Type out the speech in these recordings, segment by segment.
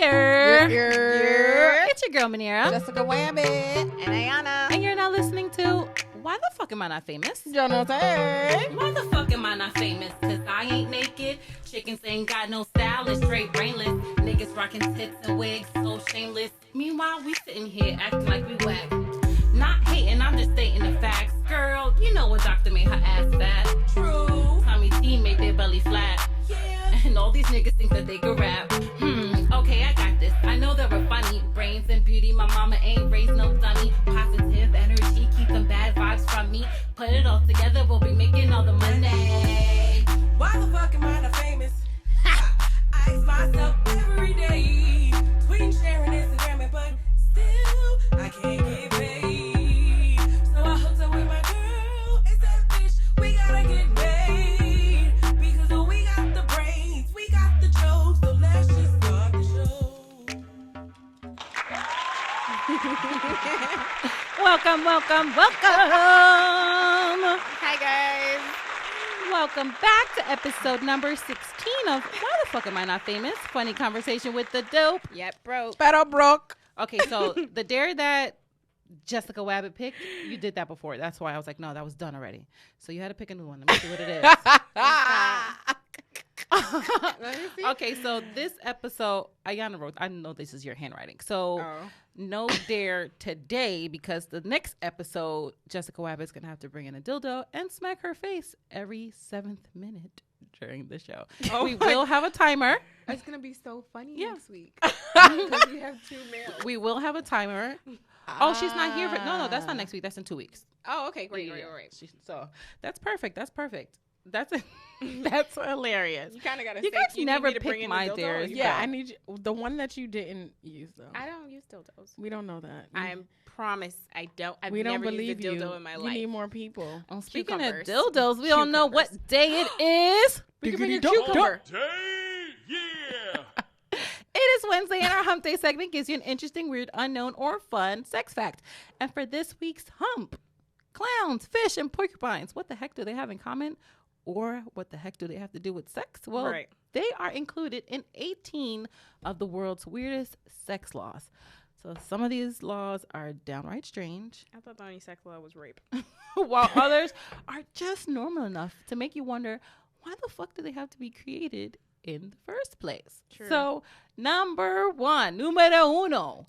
It's your girl, Manera. Jessica Wabbit. And Ayana. And you're now listening to Why the Fuck Am I Not Famous? Jonathan. Why the fuck am I not famous? Cause I ain't naked. Chickens ain't got no style and straight brainless. Niggas rocking tits and wigs, so shameless. Meanwhile, we sitting here acting like we whack. Not hating, I'm just stating the facts. Girl, you know what doctor made her ass fat. True. Tommy T made their belly flat. Yeah. And all these niggas think that they can rap. Okay, I got this. I know that we're funny. Brains and beauty, my mama ain't raised no dummy. Positive energy, keep them bad vibes from me. Put it all together, we'll be making all the money. Why the fuck am I not famous? I ask myself every day. Tweeting, sharing, Instagramming, but still I can't get paid. So I hooked up with my girl. It's that bitch. We gotta get made because we got the brains, we got the jokes. So let's just start the show. Welcome. Hi, guys. Welcome back to episode number 16 of Why the Fuck Am I Not Famous? Funny conversation with the dope. Yep, bro. Pero broke. Okay, so the dare that Jessica Wabbit picked, you did that before. That's why I was like, no, that was done already. So you had to pick a new one. Let me see what it is. Okay, so this episode, Ayana wrote, I know this is your handwriting. So no dare today because the next episode, Jessica Wabbit's going to have to bring in a dildo and smack her face every 7th minute during the show. We will have a timer. It's going to be so funny next week. Because we have two males. We will have a timer. Oh, she's not here. No, that's not next week. That's in 2 weeks. Oh, okay. Great. So that's perfect. That's that's hilarious. You kind of got to You guys never pick my dares. Yeah, I need you. The one that you didn't use, though. I don't use dildos. We don't know that. I promise I don't. I've we don't never believe used a dildo you. in my You life. need more people. Speaking Cucumbers. of dildos, we don't know what day it is. We can bring a Diggity-dog. cucumber. It is Wednesday, and our Hump Day segment gives you an interesting, weird, unknown, or fun sex fact. And for this week's Hump, clowns, fish, and porcupines, what the heck do they have in common? Or what the heck do they have to do with sex? Well, They are included in 18 of the world's weirdest sex laws. So some of these laws are downright strange. I thought the only sex law was rape. While others are just normal enough to make you wonder, why the fuck do they have to be created in the first place? True. So, numero uno.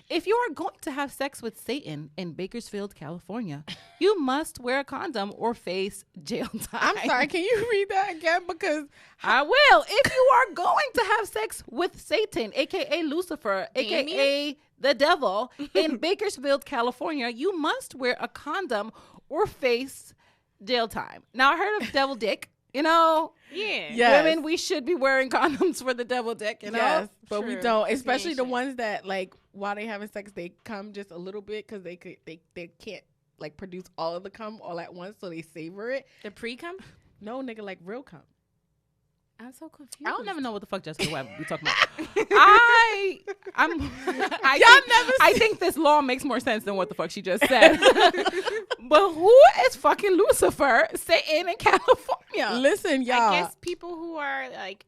If you are going to have sex with Satan in Bakersfield, California, you must wear a condom or face jail time. I'm sorry. Can you read that again? Because I will. If you are going to have sex with Satan, a.k.a. Lucifer, a.k.a. the devil, in Bakersfield, California, you must wear a condom or face jail time. Now, I heard of devil dick. You know, Yes. women, we should be wearing condoms for the devil dick, you know? Yes, but we True. don't. Especially the Ancient. ones that, like, while they having sex, they come just a little bit because they can't, like, produce all of the cum all at once, so they savor it. The pre-cum? No, nigga, like real cum. I'm so confused. I don't never know what the fuck Jessica Webb we talking about. I think this law makes more sense than what the fuck she just said. But who is fucking Lucifer Satan in California? Listen, y'all. I guess people who are, like,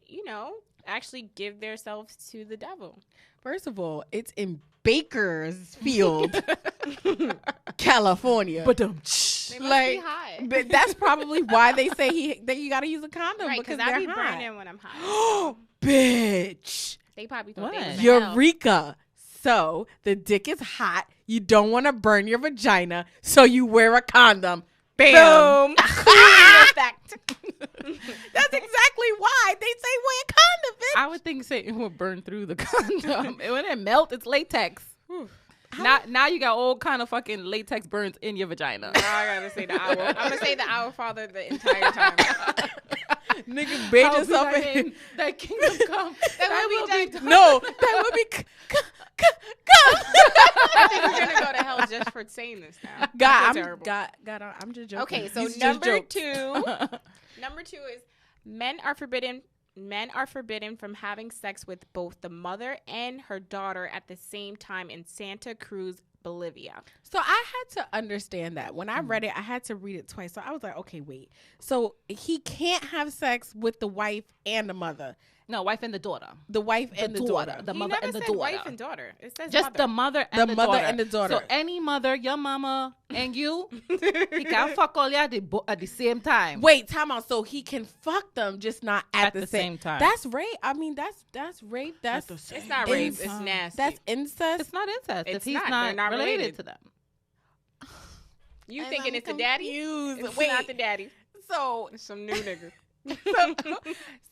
actually give themselves to the devil. First of all, it's in Bakersfield, California. They must Like, be high. But that's probably why they say that you got to use a condom, Right, because because I they're be hot. burning when I'm high. Bitch. They probably thought What? they was in hell. Eureka. So the dick is hot. You don't want to burn your vagina, so you wear a condom. Bam. Boom. Cooling effect. That's exactly why they say wear a condom, bitch. I would think Satan would burn through the condom. And when it melt, it's latex. Now you got all kind of fucking latex burns in your vagina. Now I gotta say the owl. I'm gonna say the owl father the entire time. Nigga, bathe I'll be yourself like, in. that kingdom come. That will be done. No, that would be I think we're gonna go to hell just for saying this now. I God, feel I'm terrible. I'm just joking. Okay, so These are just number jokes. 2. Number 2 is men are forbidden from having sex with both the mother and her daughter at the same time in Santa Cruz, Bolivia. So I had to understand that. When I read it, I had to read it twice. So I was like, okay, wait. So he can't have sex with the wife and the mother. No, wife and the daughter. The wife and the daughter. The He mother never and the said daughter. wife and daughter. It says Just mother. the mother and the mother daughter. and the daughter. So any mother, your mama and you, he can fuck all y'all at the same time. Wait, time out. So he can fuck them, just not at the same time. That's rape. I mean, that's rape. That's It's not rape. It's Incest. nasty. That's incest. It's not incest. It's if he's not. They're not related related. to them. You And thinking I'm it's the daddy? confused. It's Wait. not the daddy. So It's some new nigga.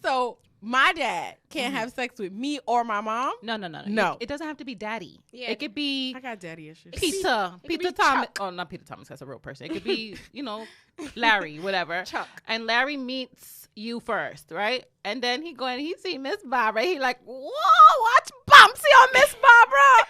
so my dad can't have sex with me or my mom. No. No. It doesn't have to be daddy. Yeah. It could be I got daddy issues. Peter. could Peter be Thomas. Chuck. Oh, not Peter Thomas. That's a real person. It could be, Larry, whatever. Chuck. And Larry meets you first, right? And then he go and he see Miss Barbara. He like, whoa, watch Bumpsy on Miss Barbara.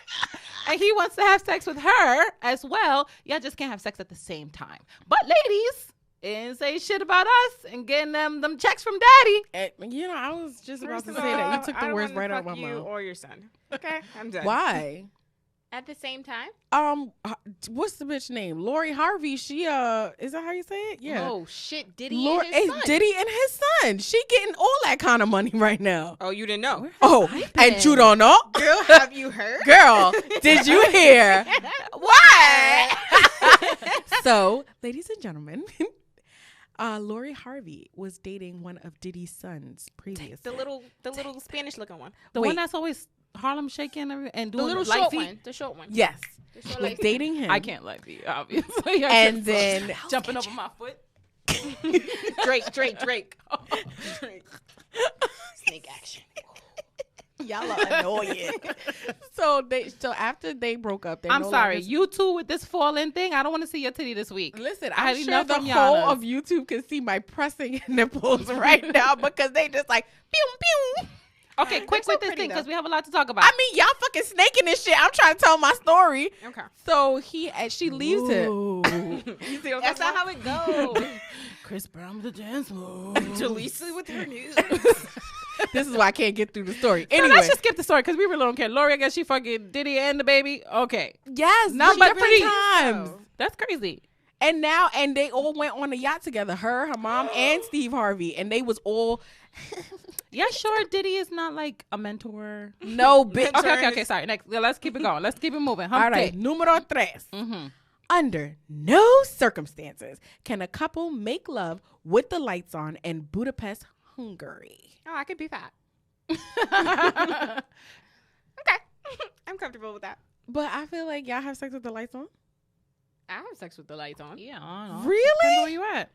And he wants to have sex with her as well. Y'all just can't have sex at the same time. But ladies, didn't say shit about us and getting them checks from daddy. And, I was just about First to of say that. all, You took I the don't words wanna right out of fuck my you mouth. or your son. Okay, I'm done. Why? At the same time? What's the bitch name? Lori Harvey. She is that how you say it? Yeah. Oh shit, Diddy Lori, and his son. it's Diddy and his son. She getting all that kind of money right now. Oh, you didn't know? Oh, and you don't know? Girl, have you heard? Girl, did you hear? What? So, ladies and gentlemen, Lori Harvey was dating one of Diddy's sons previously. the little Spanish looking one. The Wait. one that's always Harlem shaking and The doing little light short feet. one. The short one. Yes, The short was light feet. dating him. I can't light feet, obviously. And then jumping over my foot. Drake. Drake. Snake action. y'all are annoying. so after they broke up, they're I'm no sorry. longer- You two with this falling thing, I don't want to see your titty this week. Listen, I I'm had sure enough the from whole Yana's. of YouTube can see my pressing nipples right now because they just like pew pew. Okay, quick so with this pretty, thing though. because we have a lot to talk about. I mean, y'all fucking snaking this shit. I'm trying to tell my story. Okay. So she leaves him. You see what That's not how it goes. Chris Brown with the dance move. Jaleesa with her news. This is why I can't get through the story. So Anyway, let's just skip the story because we really don't care. Lori, I guess she fucking Diddy and the baby. Okay. yes, Not but different pretty. times. That's crazy. And they all went on a yacht together. Her mom, and Steve Harvey, and they was all Yeah, sure. Diddy is not like a mentor. no bitch. Okay. Sorry. Next, let's keep it going. Let's keep it moving. Hump All right, day. numero tres. Mm-hmm. Under no circumstances can a couple make love with the lights on in Budapest, Hungary. Oh, I could be fat. Okay. I'm comfortable with that. But I feel like y'all have sex with the lights on. I have sex with the lights on. Yeah, I don't know. Really? Depends where you at.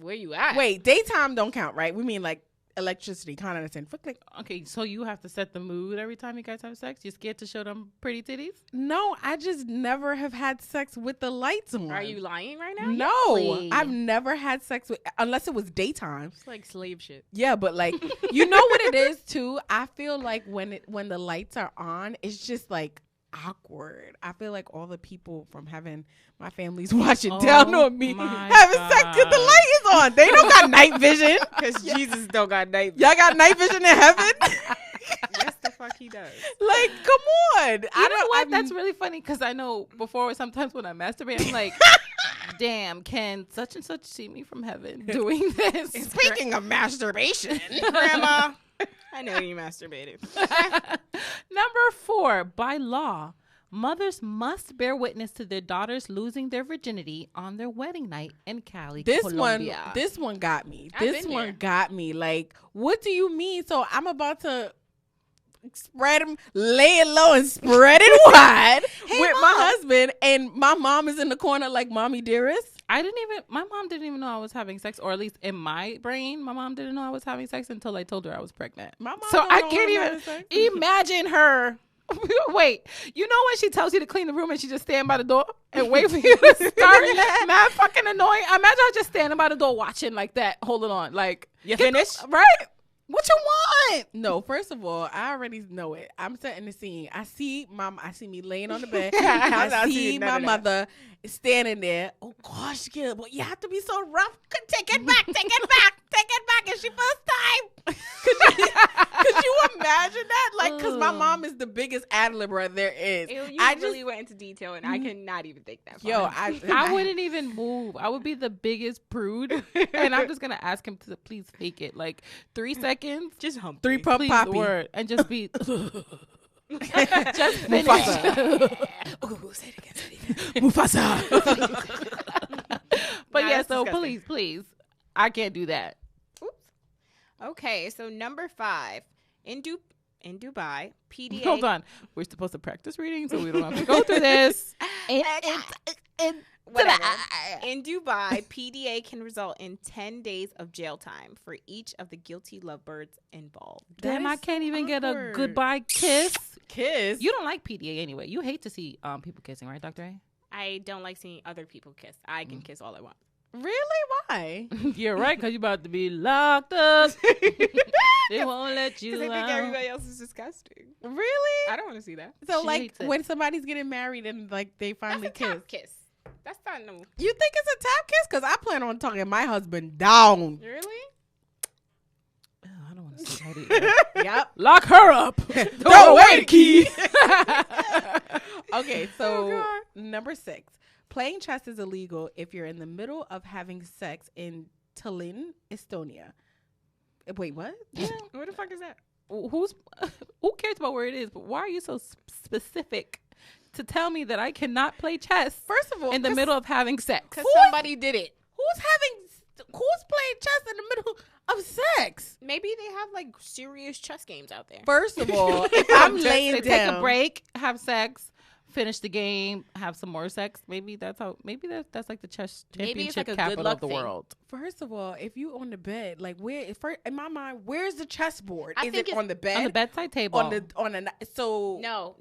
Where you at? Wait, daytime don't count, right? We mean like electricity, kind of understand. Like, Okay, so you have to set the mood every time you guys have sex? You're scared to show them pretty titties? no, I just never have had sex with the lights on. Are you lying right now? No, Really? I've never had sex with unless it was daytime. It's like slave shit. Yeah, but like you know what it is too. I feel like when the lights are on, it's just like awkward. I feel like all the people from heaven, my family's watching down on me my having sex with the God. light is on. They don't got night vision. Because Jesus don't got night. Y'all got night vision in heaven. Yes, the fuck he does. Like, come on. You know what? That's really funny because I know before sometimes when I masturbate, I'm like, damn, can such and such see me from heaven doing this? Speaking of masturbation, Grandma, I know you masturbated. Number 4, by law, mothers must bear witness to their daughters losing their virginity on their wedding night in Cali, Colombia. this one got me. I've This been one there. got me. Like, what do you mean? So I'm about to spread them, lay it low and spread it wide with my husband, and my mom is in the corner like, mommy dearest. My mom didn't even know I was having sex, or at least in my brain, my mom didn't know I was having sex until I told her I was pregnant. My mom So don't I know can't I'm having even sex. imagine her. Wait, you know when she tells you to clean the room and she just stand by the door and wait for you to start? Mad fucking annoying. Imagine her just standing by the door watching like that, holding on, like You get finished? right? What you want? No, first of all, I already know it. I'm setting the scene. I see me laying on the bed. I'm I not see seeing none my of that. mother standing there. Oh gosh, good. But you have to be so rough. Take it back. Take it back. Take it back. It's your first time. Could you imagine that? Like, because my mom is the biggest ad-libber there is. You I really went into detail, and I cannot even think that far. Yo, I wouldn't even move. I would be the biggest prude, and I'm just gonna ask him to please fake it, like 3 seconds, just hump. 3 pump please, poppy. the word, and just be just finish. Ooh, say it again. Mufasa. But Nah, yeah, that's so disgusting. please, I can't do that. Okay, so number 5 in Dubai, PDA. Hold on, we're supposed to practice reading, so we don't have to go through this. Whatever. In Dubai, PDA can result in 10 days of jail time for each of the guilty lovebirds involved. Damn, I can't even get a awkward. goodbye kiss. Kiss. You don't like PDA anyway. You hate to see people kissing, right, Dr. A? I don't like seeing other people kiss. I can kiss all I want. Really? Why? You're right, because you're about to be locked up. They won't let you Because I think out. everybody else is disgusting. Really? I don't want to see that. So, She like, hates it. when somebody's getting married and, like, they finally That's a kiss. tap kiss. That's not no. You think it's a tap kiss? Because I plan on talking my husband down. Really? Oh, I don't want to see that either. Yep. Lock her up. Throw away the key. Okay, so God. number 6. Playing chess is illegal if you're in the middle of having sex in Tallinn, Estonia. Wait, what? Yeah. What the fuck is that? Who cares about where it is? But why are you so specific to tell me that I cannot play chess First of all, in the 'cause middle of having sex? Because somebody did it. who's playing chess in the middle of sex? Maybe they have like serious chess games out there. First of all, if I'm Just laying they down, take a break, have sex, finish the game, have some more sex. Maybe that's how. Maybe that's like the chess Maybe it's championship like a good capital luck of the thing. world. First of all, if you on the bed, like in my mind, where's the chessboard? I Is think it it's on the bed? On the bedside table. So No.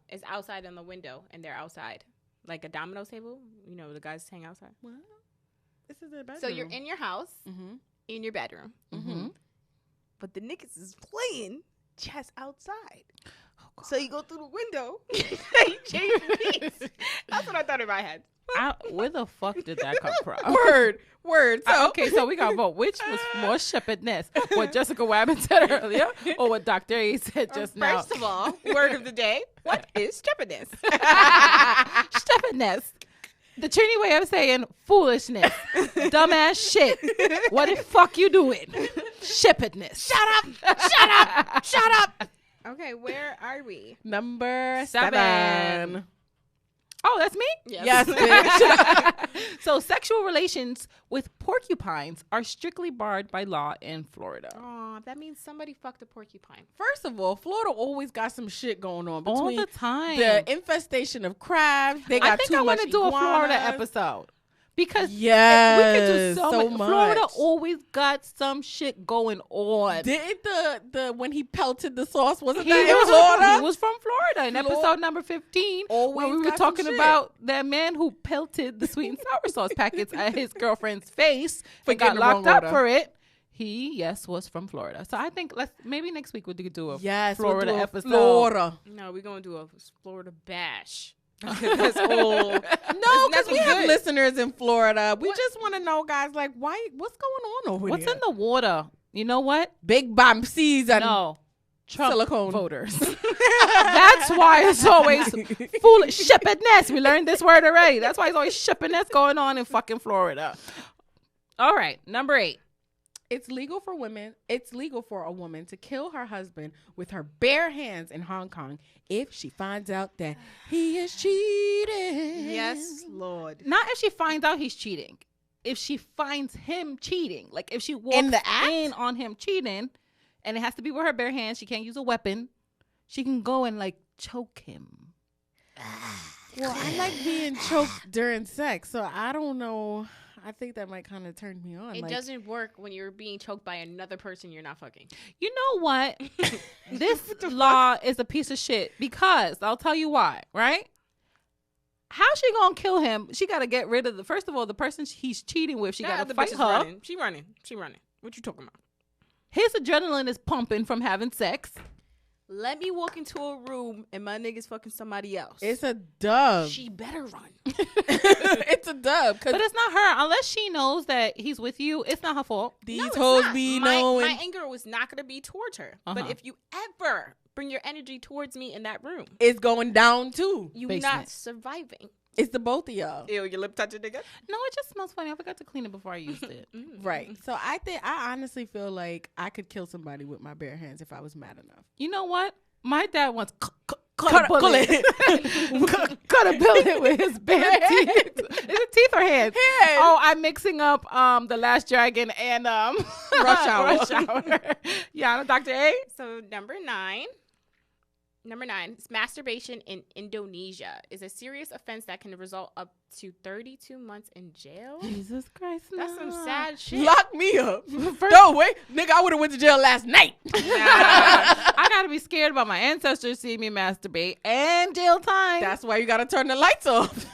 It's outside on the window, and they're outside. Like a dominoes table. You know, the guys hang outside. What? This is a bedroom. So you're in your house, Mm-hmm. in your bedroom. Mm-hmm. But the niggas is playing chess outside. So you go through the window and you change the piece. That's what I thought in my head. Where the fuck did that come from? Word. So Okay, so we got to vote. Which was more shepherdness? What Jessica Wabbit said earlier, or what Dr. A said just now? First of all, word of the day. What is shepherdess? Shepherdness. The Trini way of saying foolishness, dumbass shit. What the fuck you doing? Shepherdness. shut up. Okay, where are we? Number 7. 7. Oh, that's me? Yes, bitch. So sexual relations with porcupines are strictly barred by law in Florida. Oh, that means somebody fucked a porcupine. First of all, Florida always got some shit going on between All the time. the infestation of crabs. They got I think too I much want to do a Florida iguanas. episode. Because Yes, we could do so much. Florida much. always got some shit going on. Didn't the when he pelted the sauce, wasn't He that in was, Florida? he was from Florida in episode number 15 Always when we were got some talking shit. about that man who pelted the sweet and sour sauce packets at his girlfriend's face For and got getting the wrong locked up order. for it. He, yes, was from Florida. So I think maybe next week we could do a Yes, Florida we'll do a episode. Florida. No, we're going to do a Florida bash. That's all. No, because nothing we have good. listeners in Florida. We just want to know, guys, like, what's going on over What's there? in the water? You know what? Big bomb season? No. Trump Silicone. voters. That's why it's always foolish shepherdness. We learned this word already. That's why it's always shepherdness going on in fucking Florida. All right, number 8. It's legal for a woman to kill her husband with her bare hands in Hong Kong if she finds out that he is cheating. Yes, Lord. Not if she finds out he's cheating. If she finds him cheating. Like if she walks In the act? in on him cheating, and it has to be with her bare hands. She can't use a weapon. She can go and like choke him. Well, I like being choked during sex, so I don't know. I think that might kind of turn me on. It like, doesn't work when you're being choked by another person you're not fucking. You know what? This law is a piece of shit because I'll tell you why, right? How's she gonna kill him? She gotta get rid of first of all, the person he's cheating with, she That gotta other fight bitch is her. running. She running. What you talking about? His adrenaline is pumping from having sex. Let me walk into a room and my nigga's fucking somebody else. It's a dub. She better run. It's a dub. But it's not her. Unless she knows that he's with you, it's not her fault. These No, it's hoes not. be my knowing. anger was not going to be towards her. Uh-huh. But if you ever bring your energy towards me in that room, It's going down too. you Basement. not surviving. It's the both of y'all. Ew, your lip touching nigga? No, it just smells funny. I forgot to clean it before I used it. Right. So I honestly feel like I could kill somebody with my bare hands if I was mad enough. You know what? My dad once cut Cut a bullet. cut a bullet with his bare teeth. Is it teeth or hands? Hands. Oh, I'm mixing up The Last Dragon and Rush Hour. Rush Hour. Yeah, Dr. A. So number nine is masturbation in Indonesia is a serious offense that can result up to 32 months in jail. Jesus Christ. That's some nah. sad shit. Lock me up. No, wait. Nigga, I would have went to jail last night. I gotta be scared about my ancestors seeing me masturbate and jail time. That's why you got to turn the lights off.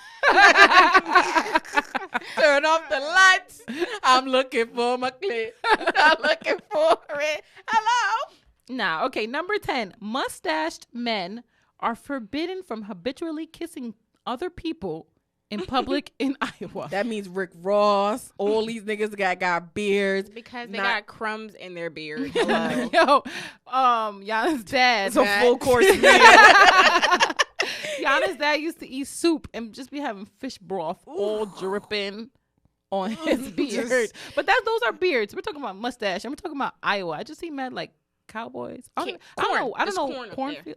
Turn off the lights. I'm looking for my clip. I'm looking for it. Hello? Nah, okay, number 10. Mustached men are forbidden from habitually kissing other people in public in Iowa. That means Rick Ross. All these niggas got beards. Because they Not- got crumbs in their beard. Hello. Yo, Yana's dad. It's a full course meal. Yana's dad used to eat soup and just be having fish broth all dripping on his beard. But those are beards. We're talking about mustache and we're talking about Iowa. I just see mad like cowboys. I don't know. There's corn up Cornfield.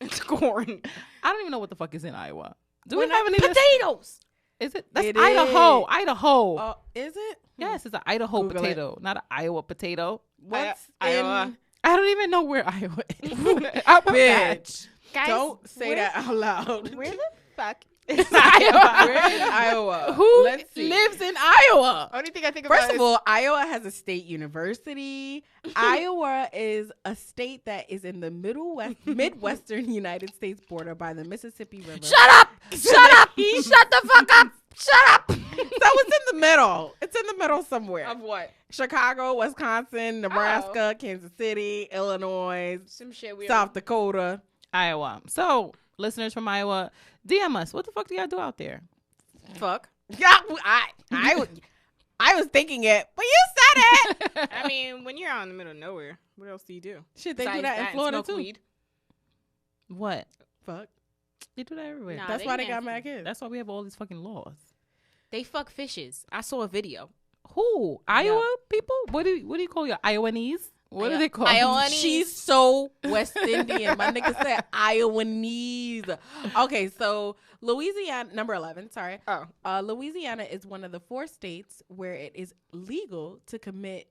It's corn. I don't even know what the fuck is in Iowa. Do When we have any Potatoes. Is it? That's It Idaho. is. Idaho. Oh, is it? Yes, it's an Idaho Google potato, not an Iowa potato. What's Iowa. in I don't even know where Iowa is. I went back. bitch? Guys, Don't say that out loud. Where the fuck It's Iowa. Where is Iowa? Who Let's see. lives in Iowa? Only thing I think about First is of all, Iowa has a state university. Iowa is a state that is in the Midwestern United States border by the Mississippi River. Shut up! Shut up! Shut the fuck up! Shut up! So it's in the middle. It's in the middle somewhere. of what? Chicago, Wisconsin, Nebraska, Kansas City, Illinois, Some shit we South Dakota. Iowa. So, listeners from Iowa, DM us. What the fuck do y'all do out there? fuck. Yeah, I was thinking it, but you said it. I mean, when you're out in the middle of nowhere, what else do you do? Shit, they do Besides that in and Florida smoke too. weed? What? Fuck. They do that everywhere. Nah, That's they why they got nasty. mad kids. That's why we have all these fucking laws. They fuck fishes. I saw a video. Who? Iowa people? What do you call your Iowanese? What do they call Iowanese. She's so West Indian. My nigga said Iowanese. Okay, so Louisiana, number 11, sorry. Oh. Louisiana is one of the 4 states where it is legal to commit.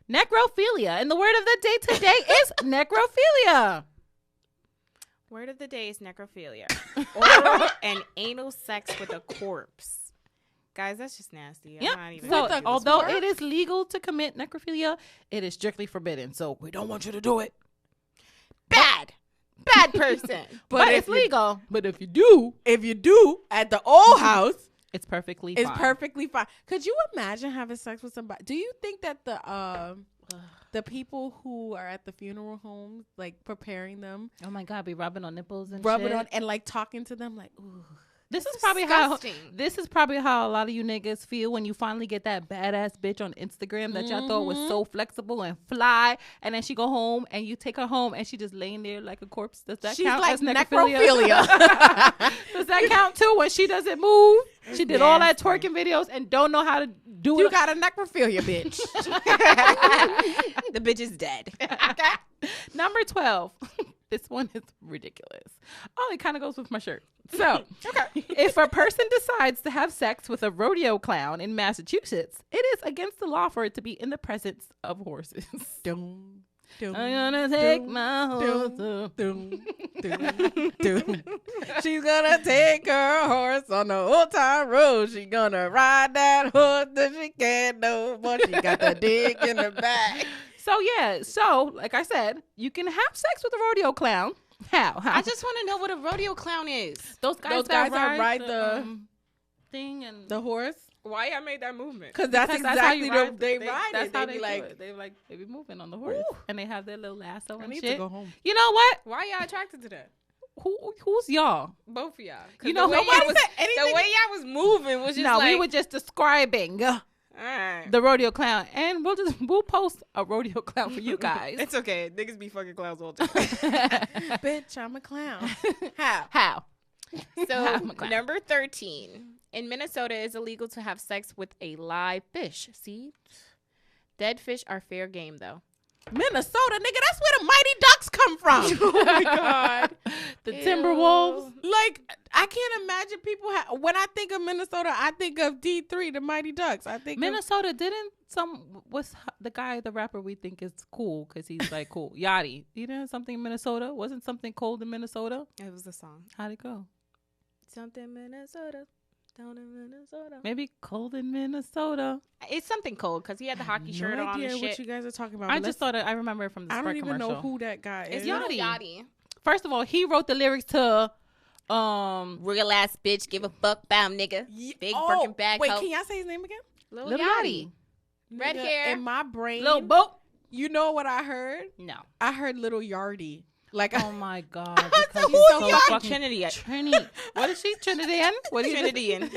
necrophilia? And the word of the day today is necrophilia. Word of the day is necrophilia. Oral and anal sex with a corpse. Guys, that's just nasty. I'm not even So gonna do this. although it is legal to commit necrophilia, it is strictly forbidden. So we don't want you to do it. bad person. But it's legal. But if you do, If you do at the old house, it's perfectly it's fine. perfectly fine. Could you imagine having sex with somebody? Do you think that the people who are at the funeral homes, like preparing them, Oh my God, be rubbing on nipples and rubbing shit. on and like talking to them, like, ooh. This is disgusting. probably how a lot of you niggas feel when you finally get that badass bitch on Instagram that y'all thought was so flexible and fly, and then she go home and you take her home and she just laying there like a corpse. Does that She's count like as necrophilia? necrophilia. Does that count too when she doesn't move? She did all that Nasty. twerking videos and don't know how to do You it. got a necrophilia, bitch. The bitch is dead. Number 12. This one is ridiculous. Oh, it kind of goes with my shirt. So, if a person decides to have sex with a rodeo clown in Massachusetts, it is against the law for it to be in the presence of horses. Dum, dum, I'm gonna take dum, my horse. dum, dum, dum, dum. She's gonna take her horse on the old time road. She gonna ride that horse till she can't no more. She got the dick in the back. So, yeah. So, like I said, you can have sex with a rodeo clown. How? I just want to know what a rodeo clown is. Those guys, Those that guys that ride the thing and horse. Why y'all made that movement? Because that's Because that's exactly how you ride. they ride That's it. how They they be like. like, They be moving on the horse, Ooh. and they have their little lasso I and need shit. to go home. You know what? Why y'all attracted to that? Who's y'all? Both of y'all. 'Cause You know, the way nobody y'all was, said anything. the way y'all was moving was just No, like, we were just describing all right. the rodeo clown, and we'll post a rodeo clown for you guys. It's okay. Niggas be fucking clowns all the time. Bitch, I'm a clown. How? How? So I'm a clown. number 13. In Minnesota, it's illegal to have sex with a live fish. See? Dead fish are fair game, though. Minnesota, nigga, that's where the Mighty Ducks come from. Oh, my God. The Timberwolves. Like, I can't imagine people when I think of Minnesota, I think of D3, the Mighty Ducks. I think Minnesota didn't what's the guy, the rapper we think is cool because he's like cool. Yachty. You didn't have something in Minnesota? Wasn't something cold in Minnesota? It was the song. How'd it go? Something Minnesota. Down in Minnesota. Maybe cold in Minnesota. It's something cold because he had the hockey shirt no on idea and what shit. you guys are talking about. I but just thought I remember it from the I Sprite don't even commercial. know who that guy is. It's Lil Yachty. Yachty. First of all, he wrote the lyrics to Real ass bitch, give a fuck bout nigga. Big Birkin bag. Wait, hoe. can y'all say his name again? Lil Lil Yachty. Yachty. Red Nigga, hair. In my brain, Lil Boat. you know what I heard? No. I heard Little Yardie. Like, Oh my God. said, Because who he's is so Yachty? fucking Trini. What is she? Trinidadian? What is Trinidadian.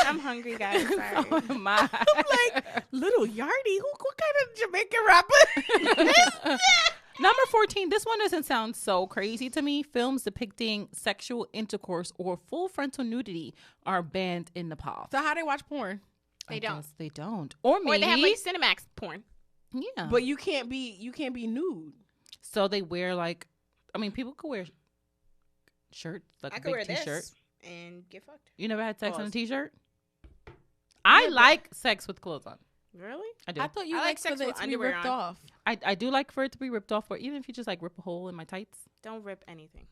I'm hungry, guys. Sorry. Oh my. like Little Yardie. What kind of Jamaican rapper? Number 14. This one doesn't sound so crazy to me. Films depicting sexual intercourse or full frontal nudity are banned in Nepal. So how they watch porn? They don't. Guess they don't. Or maybe. Or they have like Cinemax porn. yeah. But you can't be nude. So they wear like, I mean, people could wear shirts, like I a could big wear t-shirt. this and get fucked. You never had sex on a Pause. t-shirt? I like sex with clothes on. Really? I do. I thought you I like liked for sex it with to be underwear ripped on. off. I do like for it to be ripped off, or even if you just like rip a hole in my tights, Don't rip anything.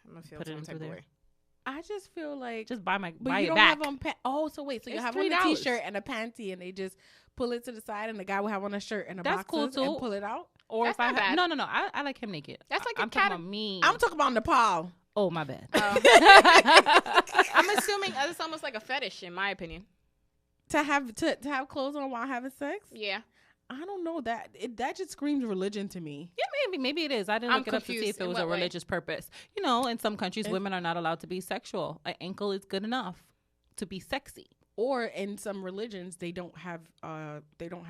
I'm gonna feel Put it some in type of through way. there. I just feel like, just buy but buy you it don't back. have on. So wait, so you It's have on a $3. t-shirt and a panty, and they just pull it to the side, and the guy will have on a shirt and a That's cool, boxers too. and pull it out. Or That's if I not have, bad. no, I like him naked. That's like a I'm talking about me. I'm talking about Nepal. Oh my bad. I'm assuming it's almost like a fetish, in my opinion. To have clothes on while having sex. Yeah. I don't know that just screams religion to me. Yeah, maybe it is. I didn't I'm look it up to see confused. if it In was a what way? religious purpose. You know, in some countries, It's- women are not allowed to be sexual. An ankle is good enough to be sexy. Or in some religions, they don't have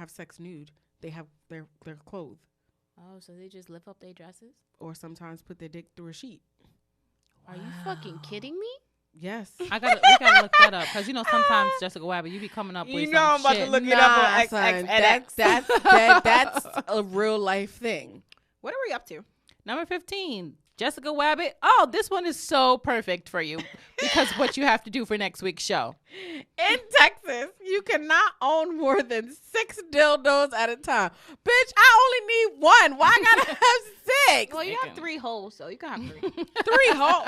sex nude. They have their clothes, Oh, so they just lift up their dresses? or sometimes put their dick through a sheet. Are you fucking kidding me? Yes. we gotta look that up because you know sometimes Jessica Wabbit, you be coming up with some shit. look it up on Nah, X, son, X, X. that's a real life thing. What are we up to? Number 15, Jessica Wabbit. Oh, this one is so perfect for you because what you have to do for next week's show. In Texas, you cannot own more than 6 dildos at a time. Bitch, I only need 1. Why I gotta have 6? Well, you have Taken. 3 holes, so you can have 3. 3 whole.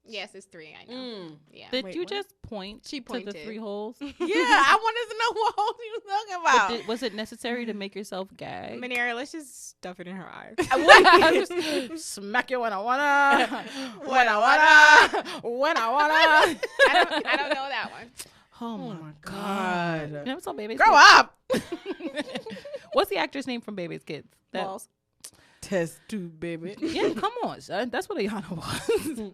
Yes, it's 3. I know. Mm. Yeah. Did Wait, you what? just point She to the pointed. 3 holes? Yeah, I wanted to know what holes you was talking But about. was it necessary to make yourself gag? Manera, let's just stuff it in her eye. Smack you when I wanna, when I wanna. I don't know that one. Oh my God. You never saw Baby's Grow Kids? up. What's the actor's name from Baby's Kids? That- Balls. Test tube, baby. Yeah, come on, son. That's what Ayana was.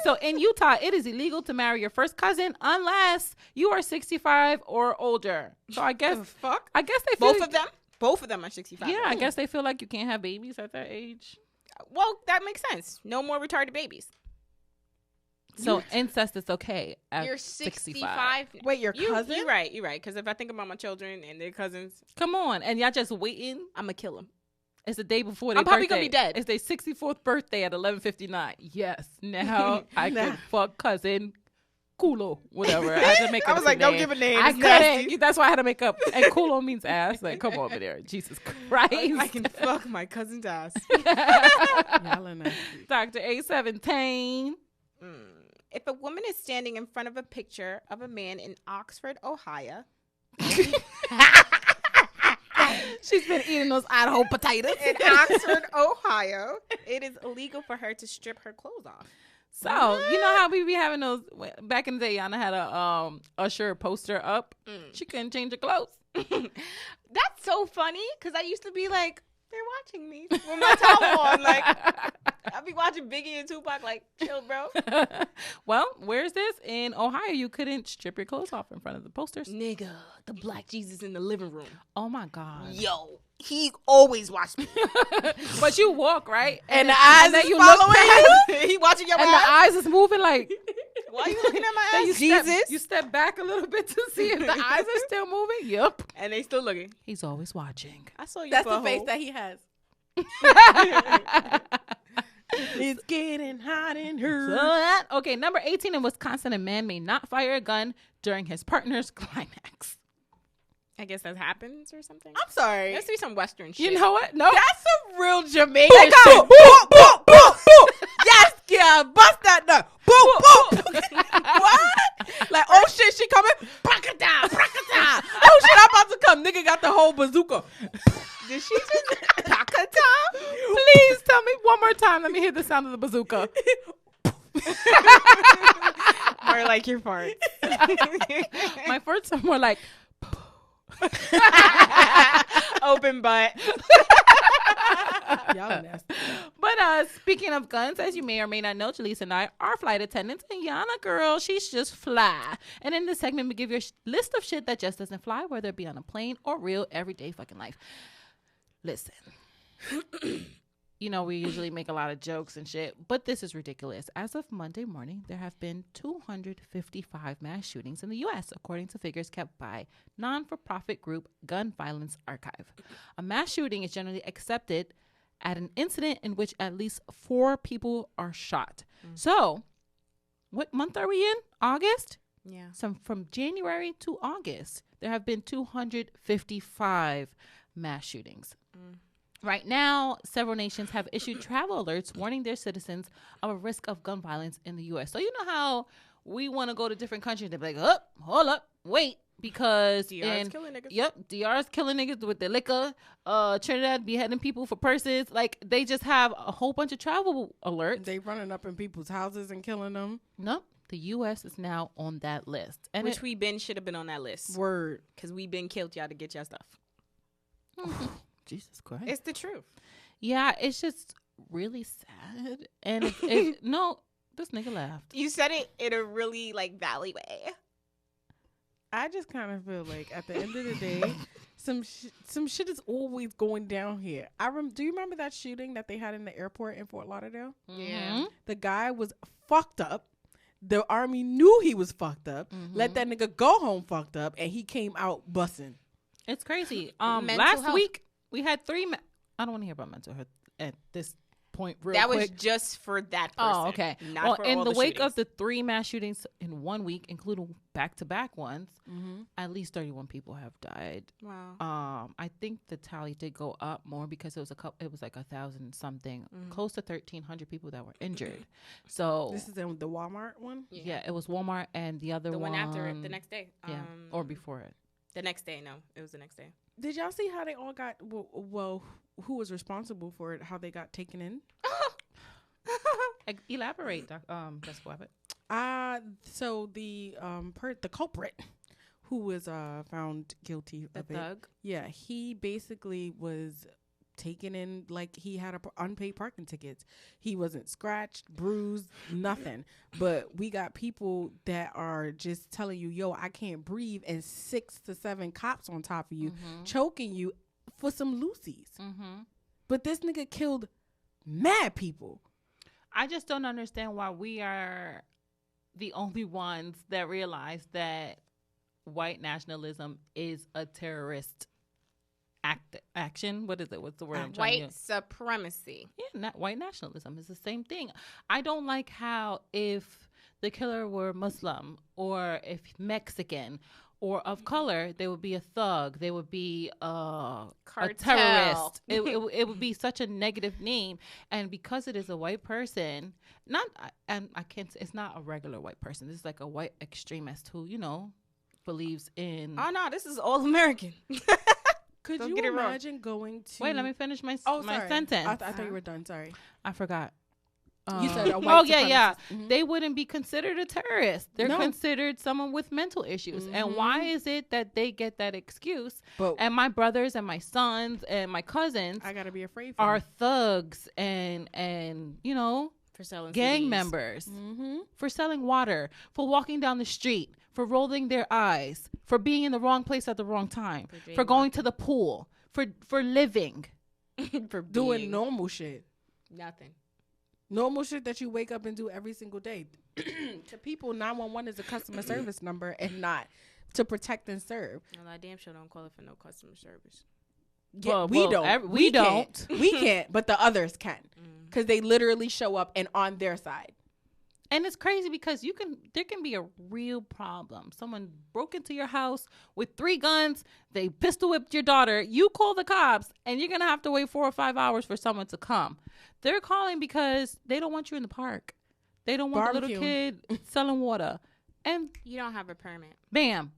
So in Utah, it is illegal to marry your first cousin unless you are 65 or older. So I guess The fuck? they feel Both of them? Both of them are 65. Yeah, I guess they feel like you can't have babies at that age. Well, that makes sense. No more retarded babies. So incest is okay at You're 65. 65. Wait, your cousin? You're right. You're right. Because if I think about my children and their cousins, Come on, and y'all just waiting. I'm going to kill them. It's the day before their I'm probably birthday. gonna be dead. It's their 64th birthday at 11:59. Yes, now I can fuck cousin Kulo, whatever. I had to make up I was some like, don't name. give a name. I It's nasty. couldn't. That's why I had to make up. And Kulo means ass. Like, come over there, Jesus Christ. I can fuck my cousin's ass. Y'all are nasty. Dr. A17. If a woman is standing in front of a picture of a man in Oxford, Ohio, She's been eating those Idaho potatoes. in Oxford, Ohio, it is illegal for her to strip her clothes off. So you know how we be having those back in the day? Yana had a Usher poster up. She couldn't change her clothes. That's so funny because I used to be like, they're watching me with my towel on. Like, I'd be watching Biggie and Tupac, like, chill, bro. Well, where's this? In Ohio, you couldn't strip your clothes off in front of the posters. Nigga, the Black Jesus in the living room. Oh my God. Yo, he always watched me. But you walk, right? And the eyes then is you following you. He watching your and the eyes is moving like. Why are you looking at my Then ass? you step back a little bit to see if the eyes are still moving. Yep. And they still looking. He's always watching. I saw you. That's the butthole. face that he has. It's getting hot in her. Okay, number 18 in Wisconsin, a man may not fire a gun during his partner's climax. I guess that happens or something. I'm sorry. Let's see some Western shit. You know what? No. That's a real Jamaican shit. Boom, Boom, boom, boom, boom. Yes, yeah, bust that nut. Boom, boom. What? Like, oh shit, she coming. Brakata, brakata. Oh shit, I'm about to come. Nigga got the whole bazooka. Did she just Please tell me one more time. Let me hear the sound of the bazooka. or like your farts? My first are more like, Open butt. Y'all nasty. but speaking of guns, as you may or may not know, Jaleesa and I are flight attendants, and Yana girl, she's just fly. And in this segment, we give you a list of shit that just doesn't fly, whether it be on a plane or real everyday fucking life. Listen. You know, we usually make a lot of jokes and shit, but this is ridiculous. As of Monday morning, there have been 255 mass shootings in the U.S., according to figures kept by non-for-profit group Gun Violence Archive. A mass shooting is generally accepted at an incident in which at least 4 people are shot. So, what month are we in? August? Yeah. So from January to August, there have been 255 mass shootings. Right now, several nations have issued travel alerts warning their citizens of a risk of gun violence in the U.S. So you know how we want to go to different countries. They're like, hold up, wait, because DR's killing niggas. Yep, DR's killing niggas with the liquor. Trinidad beheading people for purses. Like, they just have a whole bunch of travel alerts. They running up in people's houses and killing them. Nope, the U.S. is now on that list. And Which should have been on that list. Word. Because we been killed y'all to get y'all stuff. Jesus Christ. It's the truth. Yeah, it's just really sad. And no, this nigga laughed. You said it in a really like valley way. I just kind of feel like at the end of the day, some shit is always going down here. Do you remember that shooting that they had in the airport in Fort Lauderdale? Yeah. The guy was fucked up. The army knew he was fucked up. Let that nigga go home fucked up, and he came out bussing. It's crazy. Mental Last health. week we had 3. I don't want to hear about mental health at this point. Real That quick. was just for that person. Oh, okay. Not Well, for in all the wake shootings. of the 3 mass shootings in 1 week, including back-to-back ones, at least 31 people have died. Wow. I think the tally did go up more because it was it was like 1,000 something, close to 1,300 people that were injured. So This is in the Walmart one? yeah, it was Walmart and the other The one after it, the next day. Yeah, or before it. The next day, no. It was the next day. Did y'all see how they all got, well, who was responsible for it, how they got taken in? Elaborate, Jessica Wabbit. So the culprit who was found guilty The of it. thug. Yeah, he basically was taken in like he had unpaid parking tickets. He wasn't scratched, bruised, nothing. But we got people that are just telling you, yo, I can't breathe, and 6 to 7 cops on top of you, choking you for some loosies. But this nigga killed mad people. I just don't understand why we are the only ones that realize that white nationalism is a terrorist action. What is it? What's the word I'm trying to White use? supremacy. Yeah, white nationalism is the same thing. I don't like how if the killer were Muslim or if Mexican or of color, they would be a thug. They would be a terrorist. It would be such a negative name. And because it is a white person, I can't say it's not a regular white person. This is like a white extremist who, believes in. Oh, no, this is all American. Could Don't you get it wrong. imagine going to... Wait, let me finish my sorry. sentence. I thought you were done. Sorry. I forgot. You said a white oh yeah. supremacist. They wouldn't be considered a terrorist. They're No. considered someone with mental issues. And why is it that they get that excuse? But And my brothers and my sons and my cousins I gotta be afraid for are them. thugs and you know, For selling gang CDs. members, Mm-hmm. for selling water, for walking down the street, for rolling their eyes, for being in the wrong place at the wrong time, for going to the pool, for living. For Doing being normal shit. nothing. Normal shit that you wake up and do every single day. To people, 911 is a customer service number and not to protect and serve. No, I damn sure don't call it for no customer service. Yeah, Well, we don't. we can't. don't. We can't, but the others can. Because they literally show up and on their side. And it's crazy because there can be a real problem. Someone broke into your house with 3 guns. They pistol whipped your daughter. You call the cops and you're going to have to wait 4 or 5 hours for someone to come. They're calling because they don't want you in the park. They don't want the little kid selling water. And You don't have a permit. bam,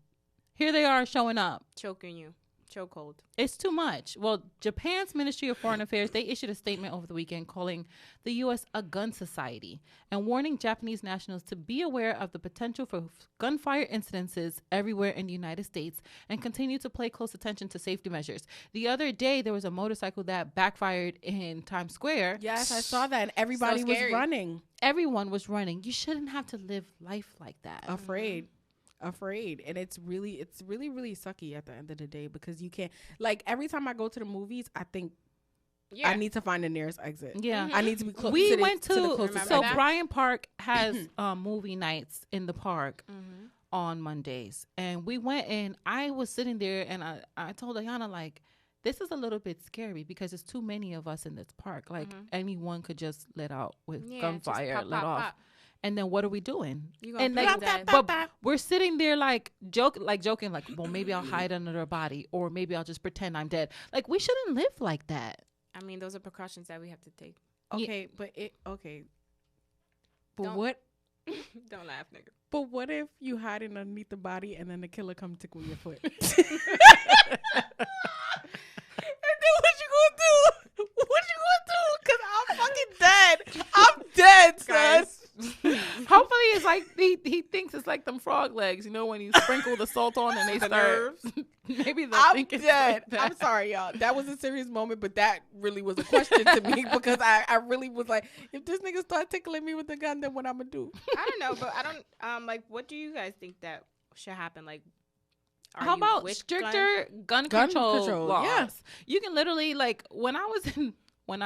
here they are showing up. Choking you. Chokehold. It's too much. Well, Japan's Ministry of Foreign Affairs, they issued a statement over the weekend calling the U.S. a gun society and warning Japanese nationals to be aware of the potential for gunfire incidences everywhere in the United States and continue to pay close attention to safety measures. The other day, there was a motorcycle that backfired in Times Square. Yes, I saw that. And everybody was scary. running. Everyone was running. You shouldn't have to live life like that. Afraid. And it's really sucky at the end of the day because you can't, like, every time I go to the movies, I think I need to find the nearest exit. Yeah. I need to be close. We the went to, closest so exit. Bryant Park has movie nights in the park on Mondays. And we went and I was sitting there and I told Ayana, like, this is a little bit scary because there's too many of us in this park. Like anyone could just let out with gunfire, let off. And then what are we doing? And like, but we're sitting there like joking, like, well, maybe I'll hide under a body or maybe I'll just pretend I'm dead. Like, we shouldn't live like that. I mean, those are precautions that we have to take. Okay, but okay. But Don't- what? Don't laugh, nigga. But what if you hide in underneath the body and then the killer come tickle your foot? And then what you gonna do? What you gonna do? Cause I'm fucking dead. I'm dead, son. Hopefully it's like he thinks it's like them frog legs, you know, when you sprinkle the salt on and they The start nerves. maybe they'll I'm think it's dead. like I'm that. sorry, y'all. That was a serious moment, but that really was a question to me because I really was like, if this nigga start tickling me with the gun, then what I'm gonna do? I don't know, but I don't like. What do you guys think that should happen? Like, are How you about with stricter gun Gun control control, laws? yeah. You can literally, like, when I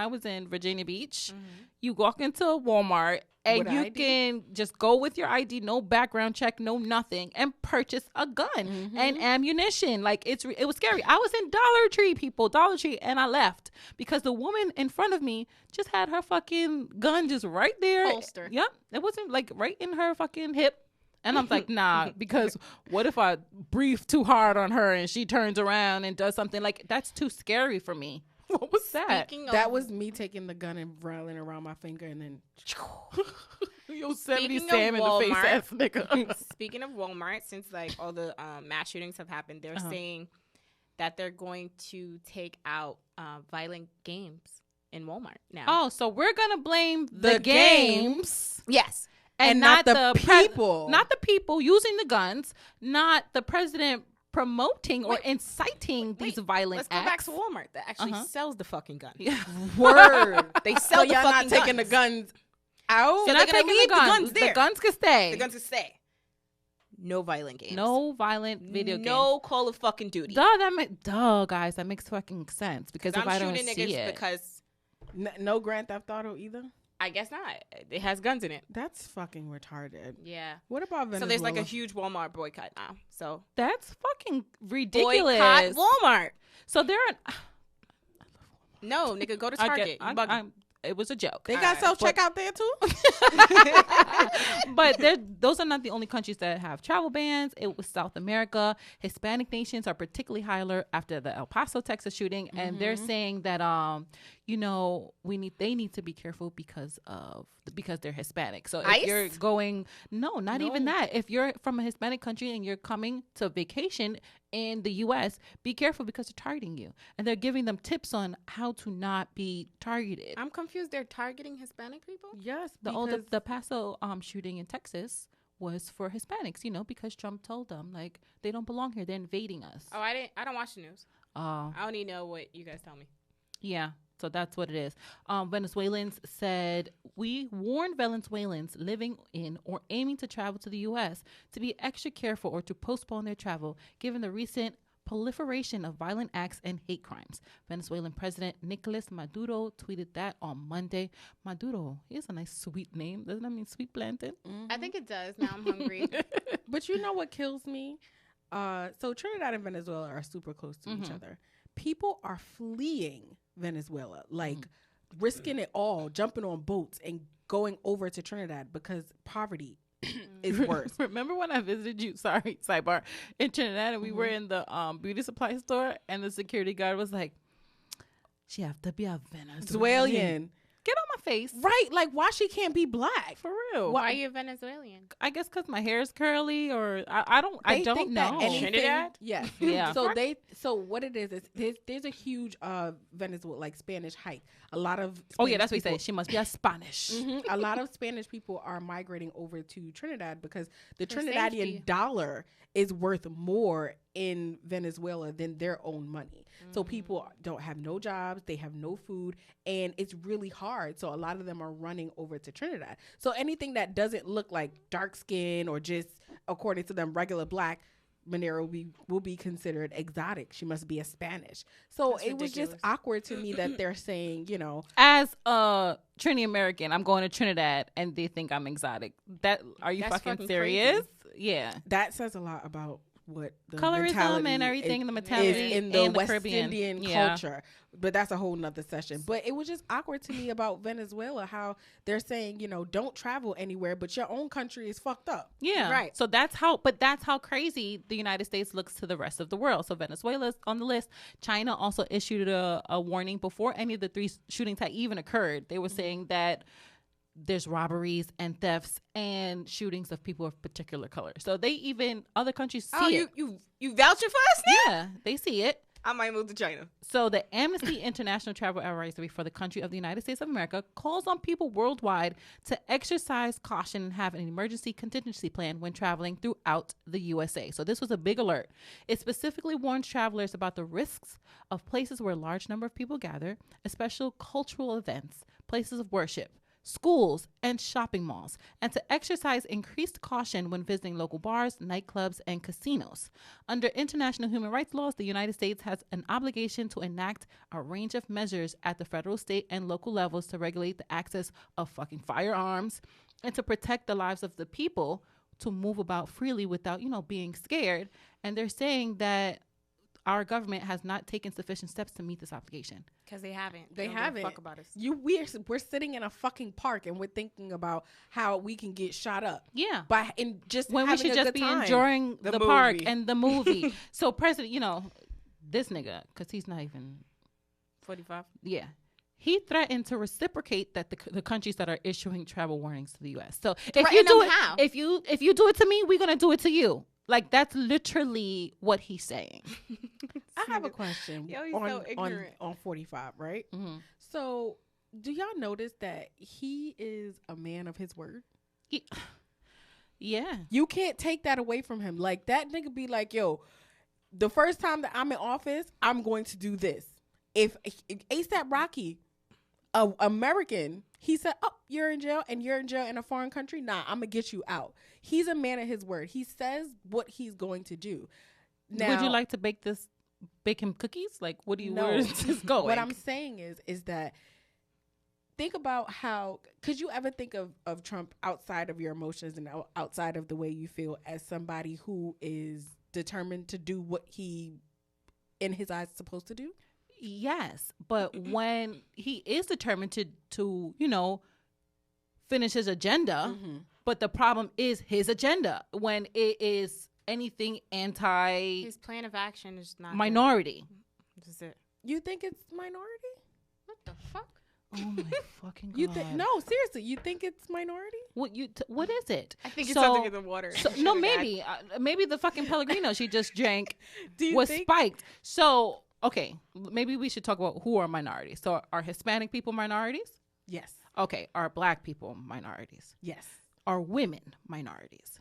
was in Virginia Beach, you walk into a Walmart and With you ID? can just go with your ID, no background check, no nothing, and purchase a gun and ammunition. Like, it was scary. I was in Dollar Tree, and I left because the woman in front of me just had her fucking gun just right there. Holster. Yep. It wasn't like right in her fucking hip. And I'm like, nah, because what if I breathe too hard on her and she turns around and does something? Like, that's too scary for me. What was that? Speaking of, That was me taking the gun and rolling around my finger and then. Yo, 70 Speaking Sam of in the face Walmart- ass nigga. Speaking of Walmart, since like all the mass shootings have happened, they're saying that they're going to take out violent games in Walmart now. Oh, so we're gonna blame the The games. yes. And not the people. not the people using the guns, not the president promoting or inciting these violent Let's go acts. back to Walmart that actually sells the fucking gun. Yeah. Word. They So sell the y'all not fucking taking the guns. guns out? So You're they're not gonna taking leave the the guns. guns there. The guns can stay. The guns to stay. No violent games. No violent video games. No Call of fucking Duty. Guys, that makes fucking sense because if I'm I don't shooting see niggas it, because No Grand Theft Auto either? I guess not. It has guns in it. That's fucking retarded. Yeah. What about Venezuela? So there's like a huge Walmart boycott now. So that's fucking ridiculous. boycott Walmart. So they're No, nigga, go to I Target. get, You bugging. it was a joke. They got self-checkout there too? But those are not the only countries that have travel bans. It was South America. Hispanic nations are particularly high alert after the El Paso, Texas shooting, and they're saying that they need to be careful because they're Hispanic. So if ICE? you're going, not even that. If you're from a Hispanic country and you're coming to vacation in the U.S., be careful because they're targeting you. And they're giving them tips on how to not be targeted. I'm confused. They're targeting Hispanic people? Yes, The Paso shooting in Texas was for Hispanics, because Trump told them, like, they don't belong here. They're invading us. Oh, I don't watch the news. I only know what you guys tell me. Yeah. So that's what it is. Venezuelans said, we warned Venezuelans living in or aiming to travel to the U.S. to be extra careful or to postpone their travel, given the recent proliferation of violent acts and hate crimes. Venezuelan President Nicolas Maduro tweeted that on Monday. Maduro, he has a nice sweet name. Doesn't that mean sweet plantain? Mm-hmm. I think it does. Now I'm hungry. But you know what kills me? So Trinidad and Venezuela are super close to each other. People are fleeing Venezuela, like risking it all, jumping on boats and going over to Trinidad because poverty is worse. Remember when I visited you, sorry, sidebar, in Trinidad, and we were in the beauty supply store, and the security guard was like, she have to be a Venezuelan. Get on my face. Right, like why she can't be black? For real. Why are you Venezuelan? I guess because my hair is curly, or I don't Think that know. anything- Trinidad? Yeah. Yeah. So what it is there's a huge Venezuela, like Spanish hike. A lot of Oh yeah, Spanish that's what he people- said. She must be a Spanish. Mhm. A lot of Spanish people are migrating over to Trinidad because the For Trinidadian safety. dollar is worth more in Venezuela than their own money. So people don't have no jobs, they have no food, and it's really hard. So a lot of them are running over to Trinidad. So anything that doesn't look like dark skin or just, according to them, regular black, Monero will be considered exotic. She must be a Spanish. So That's it was just ridiculous. awkward to me that they're saying, As a Trini American, I'm going to Trinidad, and they think I'm exotic. Are you That's fucking fucking serious? Yeah. that says a lot about what the Colorism mentality and everything, is, the mentality in the and West Caribbean. Indian Yeah. culture. But that's a whole nother session. But it was just awkward to me about Venezuela, how they're saying, don't travel anywhere, but your own country is fucked up. Yeah. Right. So that's how crazy the United States looks to the rest of the world. So Venezuela's on the list. China also issued a warning before any of the three shootings had even occurred. They were saying that there's robberies and thefts and shootings of people of particular color. So other countries see it. you vouching for us now? Yeah, they see it. I might move to China. So the Amnesty International Travel Advisory for the country of the United States of America calls on people worldwide to exercise caution and have an emergency contingency plan when traveling throughout the USA. So this was a big alert. It specifically warns travelers about the risks of places where a large number of people gather, especially cultural events, places of worship, schools, and shopping malls, and to exercise increased caution when visiting local bars, nightclubs, and casinos. Under international human rights laws, the United States has an obligation to enact a range of measures at the federal, state, and local levels to regulate the access of fucking firearms and to protect the lives of the people to move about freely without, being scared. And they're saying that our government has not taken sufficient steps to meet this obligation. Because they haven't. They don't give a haven't. Fuck about us. We're sitting in a fucking park and we're thinking about how we can get shot up. Yeah. And just When we having should a just good be time. enjoying The the park movie. and the movie. So President, this nigga, because he's not even, 45. yeah. He threatened to reciprocate that the countries that are issuing travel warnings to the U.S. So if you Threaten do them it, how? if you do it to me, we're gonna do it to you. Like that's literally what he's saying. I have a question Yo, he's on, so ignorant. on 45, right? Mhm. So do y'all notice that he is a man of his word? Yeah. You can't take that away from him. Like that nigga be like, yo, the first time that I'm in office, I'm going to do this. If ASAP Rocky, a American, he said, oh, you're in jail and you're in jail in a foreign country. Nah, I'm gonna get you out. He's a man of his word. He says what he's going to do. Now, Would you like to bake him cookies? Like, what do you? No. Where is this going? What I'm saying is that think about how could you ever think of Trump outside of your emotions and outside of the way you feel as somebody who is determined to do what he in his eyes is supposed to do? Yes, but when he is determined to finish his agenda, but the problem is his agenda when it is anything anti His plan of action is not minority. This is it. You think it's minority? What the fuck? Oh my fucking god! You think? No, seriously, you think it's minority? What what is it? I think it's something in the water. So, no, maybe maybe the fucking Pellegrino she just drank Do you was think? spiked. So okay, maybe we should talk about who are minorities. So are Hispanic people minorities? Yes. Okay, are Black people minorities? Yes. Are women minorities?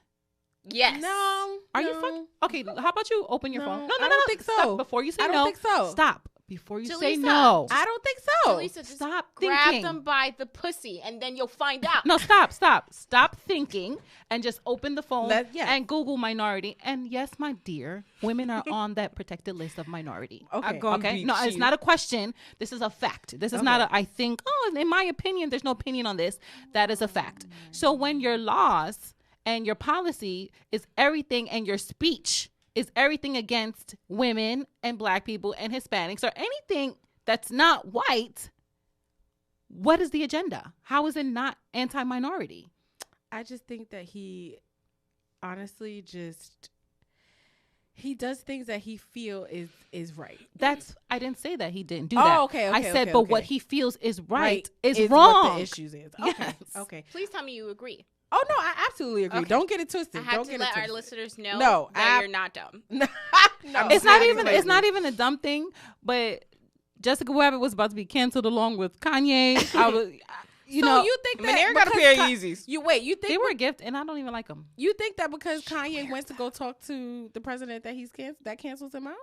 Yes. No. Are you fucking okay? How about you open your No, phone? No, I don't think Stop. so. Before you say I don't no, think so. Stop. Before you say Jaleesa, no. I don't think so. Jaleesa, just Stop grab thinking. them by the pussy, and then you'll find out. No, stop thinking and just open the phone Yes. and Google minority. And yes, my dear, women are on that protected list of minority. Okay. Okay. No, it's not a question. This is a fact. This is not a, I think, in my opinion, there's no opinion on this. That is a fact. So when your laws and your policy is everything and your speech is everything against women and Black people and Hispanics or anything that's not white, what is the agenda? How is it not anti-minority? I just think that he honestly he does things that he feel is right. I didn't say that he didn't do Oh, that. okay, I said, but what okay. he feels is right is What wrong. the issues is. Okay. Yes. Okay. Please tell me you agree. Oh no, I absolutely agree. Okay. Don't get it twisted. I have Don't to get let it our twisted. listeners know No, that you're not dumb. No. It's not even a dumb thing, but Jessica Rabbit was about to be canceled along with Kanye. I was you so know, you think that Manera got a because pair of Yeezys. You wait. You think they were a gift and I don't even like them. you think that because Kanye went to go talk to the president that that cancels him out?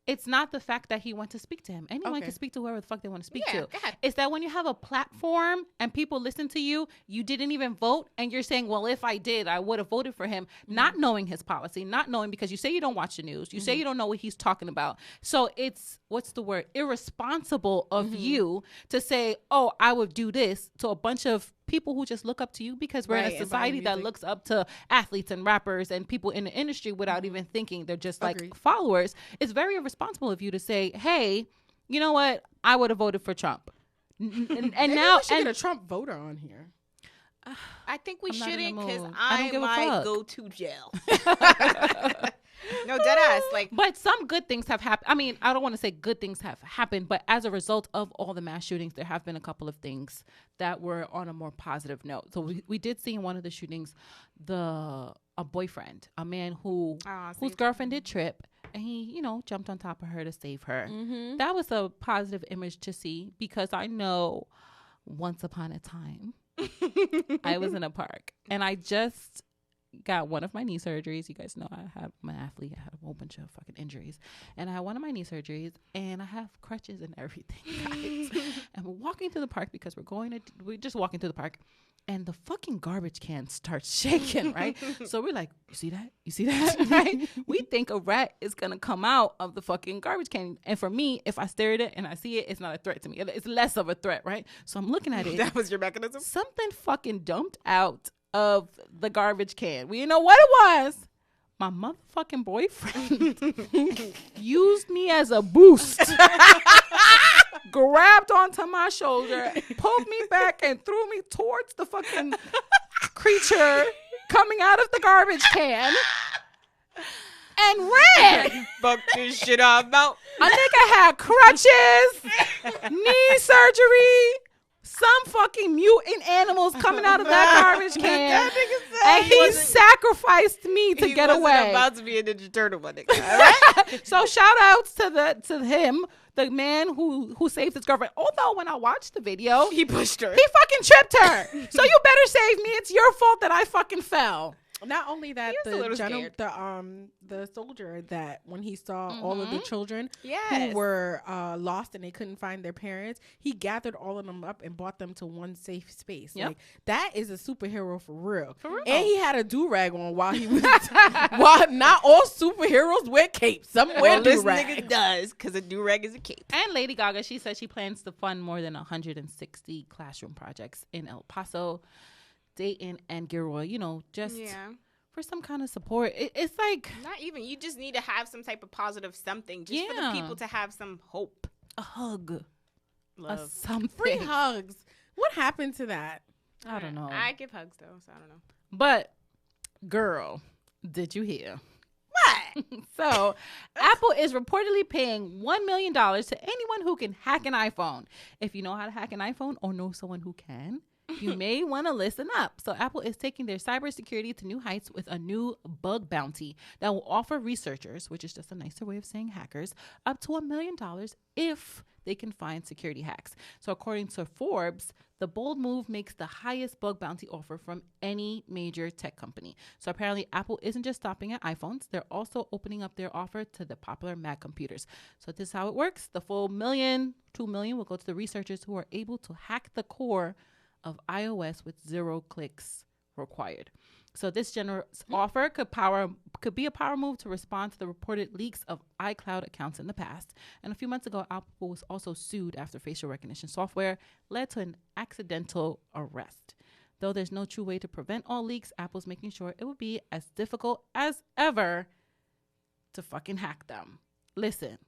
It's not the fact that he went to speak to him. Anyone Okay. can speak to whoever the fuck they want to speak Yeah, to. go ahead. It's that when you have a platform and people listen to you, you didn't even vote, and you're saying, well, if I did, I would have voted for him, not knowing his policy, not knowing, because you say you don't watch the news. You say you don't know what he's talking about. So it's, what's the word, irresponsible of you to say, oh, I would do this to a bunch of people who just look up to you, because we're in Right, a and society buying that music. looks up to athletes and rappers and people in the industry without even thinking. They're just like Agreed. followers. It's very irresponsible of you to say, hey, you know what, I would have voted for Trump. And Maybe now we should and get a Trump voter on here. I think we I'm not in the shouldn't, because mood. I don't I give a might fuck. go to jail. No, dead ass. Like, But some good things have happened. I mean, I don't want to say good things have happened, but as a result of all the mass shootings, there have been a couple of things that were on a more positive note. So we did see in one of the shootings, a boyfriend, a man whose girlfriend did trip, and he, you know, jumped on top of her to save her. Mm-hmm. That was a positive image to see, because I know once upon a time I was in a park and I just got one of my knee surgeries. You guys know I'm an athlete. I had a whole bunch of fucking injuries, and I had one of my knee surgeries, and I have crutches and everything, guys. And we're walking to the park because we're just walking to the park, and the fucking garbage can starts shaking, right? So we're like, you see that? You see that? Right? We think a rat is gonna come out of the fucking garbage can, and for me, if I stare at it and I see it, it's not a threat to me. It's less of a threat, right? So I'm looking at it. that was your mechanism? Something fucking dumped out of the garbage can. We didn't know what it was. My motherfucking boyfriend used me as a boost. Grabbed onto my shoulder, pulled me back, and threw me towards the fucking creature coming out of the garbage can and ran. Fuck this shit up about. A nigga had crutches, knee surgery, some fucking mutant animals coming out of that garbage can, and he sacrificed me to get away. About to be a Ninja Turtle, my nigga. All right? So shout outs to him, the man who saved his girlfriend. Although when I watched the video, He pushed her. he fucking tripped her. So you better save me. It's your fault that I fucking fell. Not only that, He was a little scared. the soldier that when he saw all of the children Yes. who were lost and they couldn't find their parents, he gathered all of them up and brought them to one safe space. Yep. Like, that is a superhero for real. For real. And he had a do-rag on while he was. While not all superheroes wear capes, some wear Well, this do-rag. nigga does, because a do-rag is a cape. And Lady Gaga, she said she plans to fund more than 160 classroom projects in El Paso, Dayton, and Gilroy. You know, just for some kind of support. It's like Not even. You just need to have some type of positive something, just for Yeah. the people to have some hope. a hug, a Love. something. Free hugs. What happened to that? I don't know. I give hugs, though, so I don't know. But, girl, did you hear? What? So, Apple is reportedly paying $1 million to anyone who can hack an iPhone. If you know how to hack an iPhone or know someone who can, you may want to listen up. So, Apple is taking their cybersecurity to new heights with a new bug bounty that will offer researchers, which is just a nicer way of saying hackers, up to $1 million if they can find security hacks. So, according to Forbes, the bold move makes the highest bug bounty offer from any major tech company. So apparently Apple isn't just stopping at iPhones. They're also opening up their offer to the popular Mac computers. So this is how it works. The full $2 million will go to the researchers who are able to hack the core of iOS with 0 clicks required. So this generous offer could be a power move to respond to the reported leaks of iCloud accounts in the past. And a few months ago, Apple was also sued after facial recognition software led to an accidental arrest. Though there's no true way to prevent all leaks, Apple's making sure it would be as difficult as ever to fucking hack them. Listen.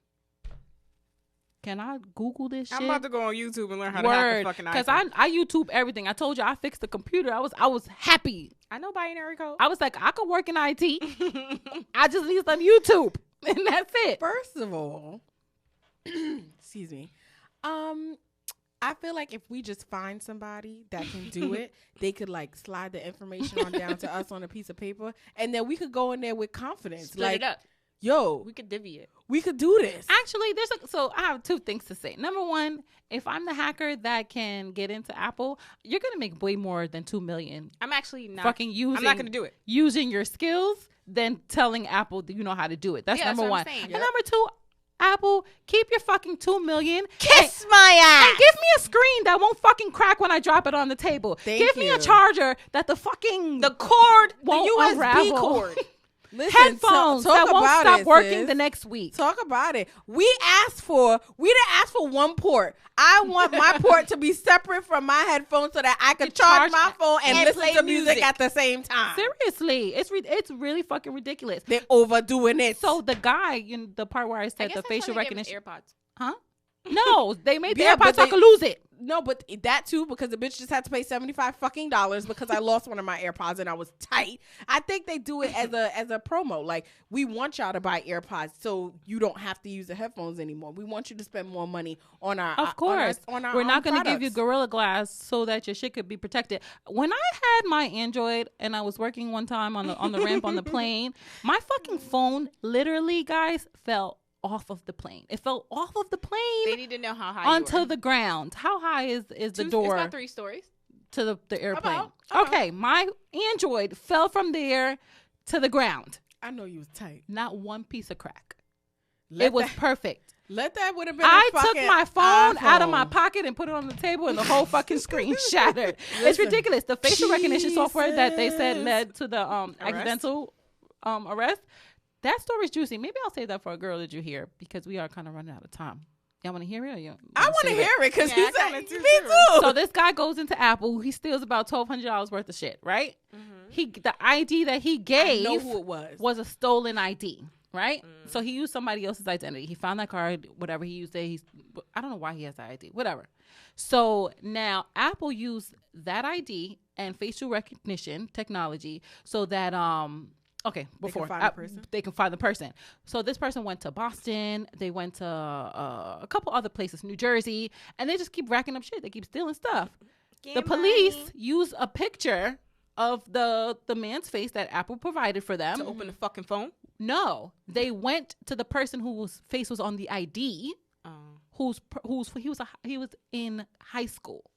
Can I Google this shit? I'm about to go on YouTube and learn how to hack a fucking iPhone. Because I YouTube everything. I told you I fixed the computer. I was happy. I know binary code. I was like, I could work in IT. I just need some YouTube. And that's it. First of all, excuse me. I feel like if we just find somebody that can do it, they could like slide the information on down to us on a piece of paper, and then we could go in there with confidence. Split like, it up. Yo, We could divvy it. we could do this. Actually, so I have two things to say. Number one, if I'm the hacker that can get into Apple, you're gonna make way more than $2 million. I'm actually not. Fucking using. I'm not gonna do it. Using your skills than telling Apple that you know how to do it. That's Yeah, number that's what one. I'm saying. And Yep. number two, Apple, keep your fucking $2 million. Kiss my ass. And give me a screen that won't fucking crack when I drop it on the table. Thank Give me a you. charger that the fucking cord, the won't USB unravel. cord. Listen, headphones talk that won't about stop it, working sis. the next week. Talk about it. We didn't ask for one port. I want my port to be separate from my headphones so that I can charge my phone and listen play to music music. at the same time. Seriously, it's really fucking ridiculous. They're overdoing it. So the guy, the part where I I said guess the that's facial why they gave us recognition, AirPods. huh? No, they made the Yeah, AirPods but so I they- could lose it. No, but that too, because the bitch just had to pay $75 fucking because I lost one of my AirPods and I was tight. I think they do it as a promo. Like, we want y'all to buy AirPods so you don't have to use the headphones anymore. We want you to spend more money on our Of course, on our we're not going to give you Gorilla Glass so that your shit could be protected. When I had my Android and I was working one time on the ramp on the plane, my fucking phone literally, guys, fell off of the plane. It fell off of the They plane need to know how high onto you are. the ground. How high is the It's door about 3 stories. to the airplane? About. Okay, my Android fell from there to the ground. I know you was tight. Not one piece of crack. Let It was that- perfect. Let that would have been I a took fucking my phone out of my iPhone. pocket and put it on the table, and the whole fucking screen shattered. It's ridiculous. The facial recognition software that they said led to the accidental arrest. That story's juicy. Maybe I'll save that for a girl that you hear because we are kind of running out of time. Y'all want to hear it? Or you I want to save it? hear it because Yeah, he's I kinda like, do me too. too. So this guy goes into Apple. He steals about $1,200 worth of shit, right? The ID that he I gave know who it was. a stolen ID, right? So he used somebody else's identity. He found that card, whatever he used it. I don't know why he has that ID, whatever. So now Apple used that ID and facial recognition technology so that they can find the person. So this person went to Boston. They went to a couple other places, New Jersey, and they just keep racking up shit. They keep stealing stuff. The police use a picture of the man's face that Apple provided for them. To open the fucking phone. No, they went to the person whose face was on the ID. He was in high school.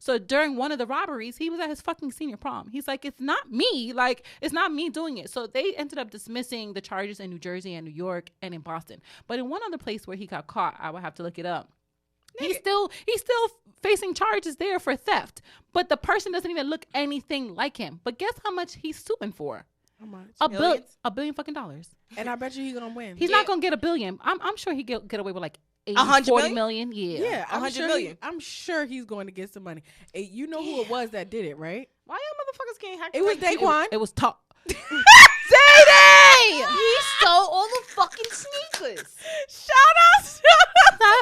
So during one of the robberies, he was at his fucking senior prom. He's like, it's not me. Like, it's not me doing it. So they ended up dismissing the charges in New Jersey and New York and in Boston. But in one other place where he got caught, I would have to look it up. He's still facing charges there for theft. But the person doesn't even look anything like him. But guess how much he's suing for? How much? $1 billion fucking dollars. And I bet you he's gonna win. He's not gonna get $1 billion. I'm sure he get away with like 100 40 million. Yeah. Yeah, I'm 100 sure million. I'm sure he's going to get some money. You know who it was that did it, right? Why y'all motherfuckers can't hack? It was like Daquan. It was top. He stole all the fucking sneakers. Shout out!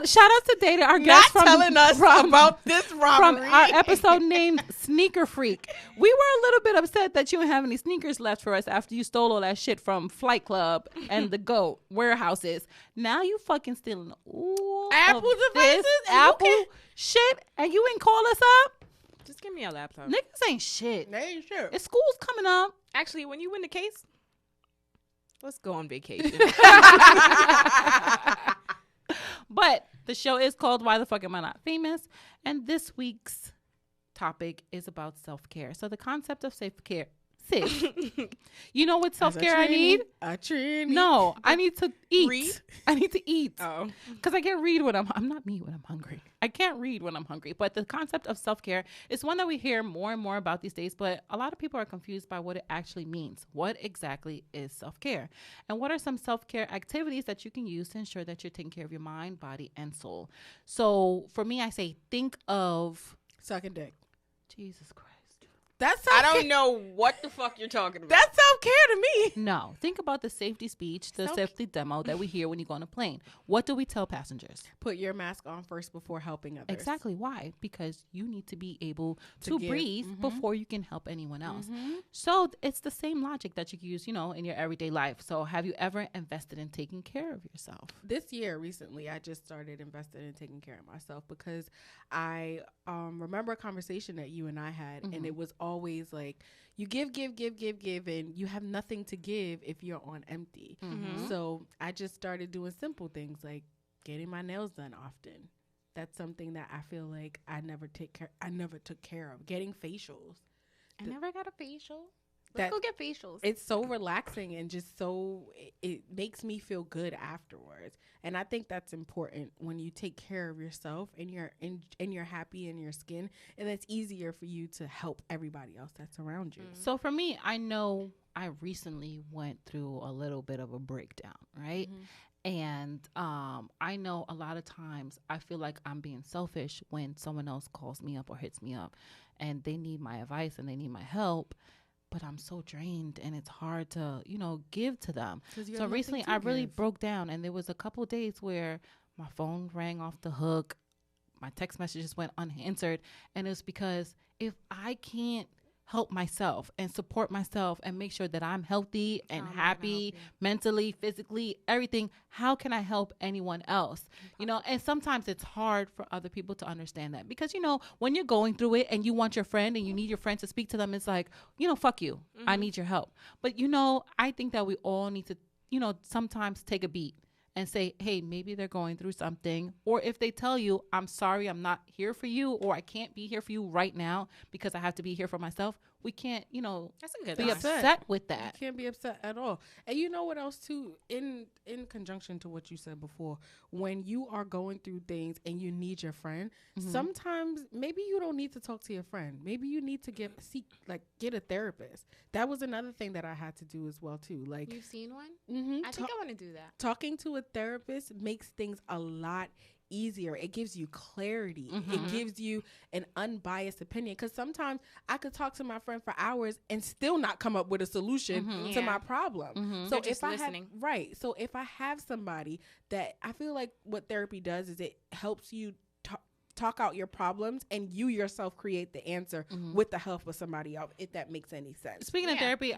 Shout out to Data, our Not guest from telling us about this robbery. from our episode named Sneaker Freak. We were a little bit upset that you didn't have any sneakers left for us after you stole all that shit from Flight Club and the GOAT warehouses. Now you fucking stealing all Apple of devices this and you Apple shit, and you ain't call us up. Just give me a laptop. Niggas ain't shit. They ain't sure. It's school's coming up. Actually, when you win the case, let's go on vacation. But the show is called Why the Fuck Am I Not Famous? And this week's topic is about self-care. So the concept of self-care. Sis, you know what self-care I need? A trini. No, I need to eat. Read? I need to eat. Oh. Because I can't read when I'm not me when I'm hungry. I can't read when I'm hungry. But the concept of self-care is one that we hear more and more about these days, but a lot of people are confused by what it actually means. What exactly is self-care? And what are some self-care activities that you can use to ensure that you're taking care of your mind, body, and soul? So for me, I say think of Sucking dick. Jesus Christ. That's self-care. I don't know what the fuck you're talking about. That's self-care to me. No, think about the safety speech, the safety demo that we hear when you go on a plane. What do we tell passengers? Put your mask on first before helping others. Exactly. Why? Because you need to be able to give. breathe before you can help anyone else. So it's the same logic that you use, in your everyday life. So have you ever invested in taking care of yourself? This year, recently, I just started investing in taking care of myself because I remember a conversation that you and I had, and it was always like, you give, and you have nothing to give if you're on empty. So I just started doing simple things like getting my nails done often. That's something that I feel like I never took care of. Getting facials. I never got a facial. That- Let's go get facials. It's so relaxing and just so it makes me feel good afterwards. And I think that's important when you take care of yourself and you're happy in your skin, and it's easier for you to help everybody else that's around you. So for me, I know I recently went through a little bit of a breakdown, right? And I know a lot of times I feel like I'm being selfish when someone else calls me up or hits me up and they need my advice and they need my help. But I'm so drained and it's hard to, give to them. So recently I really broke down, and there was a couple of days where my phone rang off the hook. My text messages went unanswered. And it was because if I can't help myself and support myself and make sure that I'm healthy and happy mentally, physically, everything, how can I help anyone else? And sometimes it's hard for other people to understand that because, when you're going through it and you want your friend and you need your friend to speak to them, it's like, fuck you. I need your help. But, I think that we all need to, sometimes take a beat and say, hey, maybe they're going through something. Or if they tell you, I'm sorry, I'm not here for you, or I can't be here for you right now because I have to be here for myself, we can't, That's a good be line. upset with that. You can't be upset at all. And you know what else too, in conjunction to what you said before, when you are going through things and you need your friend, sometimes maybe you don't need to talk to your friend. Maybe you need to get a therapist. That was another thing that I had to do as well too. Like, You've seen one? mhm, I think I want to do that. talking to a therapist makes things a lot easier. It gives you clarity. It gives you an unbiased opinion, because sometimes I could talk to my friend for hours and still not come up with a solution to Yeah. my problem. So They're just if listening. so if I have somebody that, I feel like what therapy does is it helps you talk out your problems, and you yourself create the answer with the help of somebody else, if that makes any sense. Speaking of Yeah. therapy,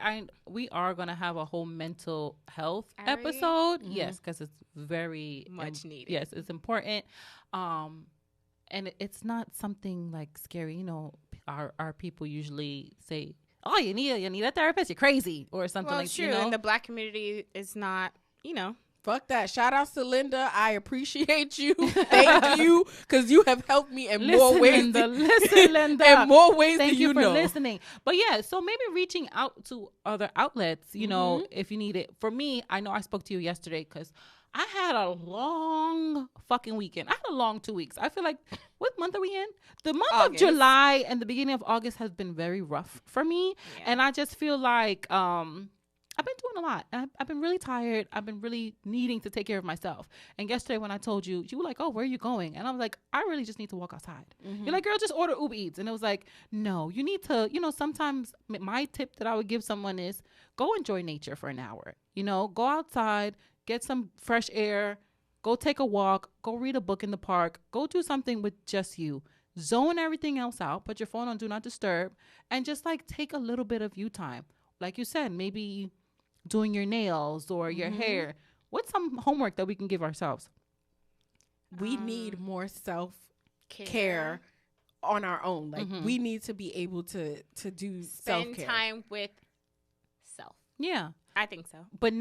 we are going to have a whole mental health Are we? episode. Yes, because it's very Much needed. Yes, it's important. And it's not something like scary. Our people usually say, "Oh, you need a therapist. You're crazy," or something Well, like it's true. that. In the Black community, it's not, Fuck that. Shout out to Linda. I appreciate you. Thank you, because you have helped me in more ways. Linda, listen, Linda. In more ways Thank than you you for know. listening. But yeah, so maybe reaching out to other outlets, if you need it. For me, I know I spoke to you yesterday because I had a long fucking weekend. I had a long 2 weeks. I feel like, what month are we in? The month August. of July and the beginning of August has been very rough for me. Yeah. And I just feel like I've been doing a lot. I've been really tired. I've been really needing to take care of myself. And yesterday when I told you, you were like, oh, where are you going? And I was like, I really just need to walk outside. You're like, girl, just order Uber Eats. And it was like, no, you need to, sometimes my tip that I would give someone is go enjoy nature for an hour. Go outside, get some fresh air, Go take a walk. Go read a book in the park. Go do something with just you. Zone everything else out. Put your phone on do not disturb. And just like take a little bit of you time. Like you said, maybe doing your nails or your hair. What's some homework that we can give ourselves? We need more self-care on our own. Like we need to be able to do Spend self-care. time with self. Yeah. I think so. But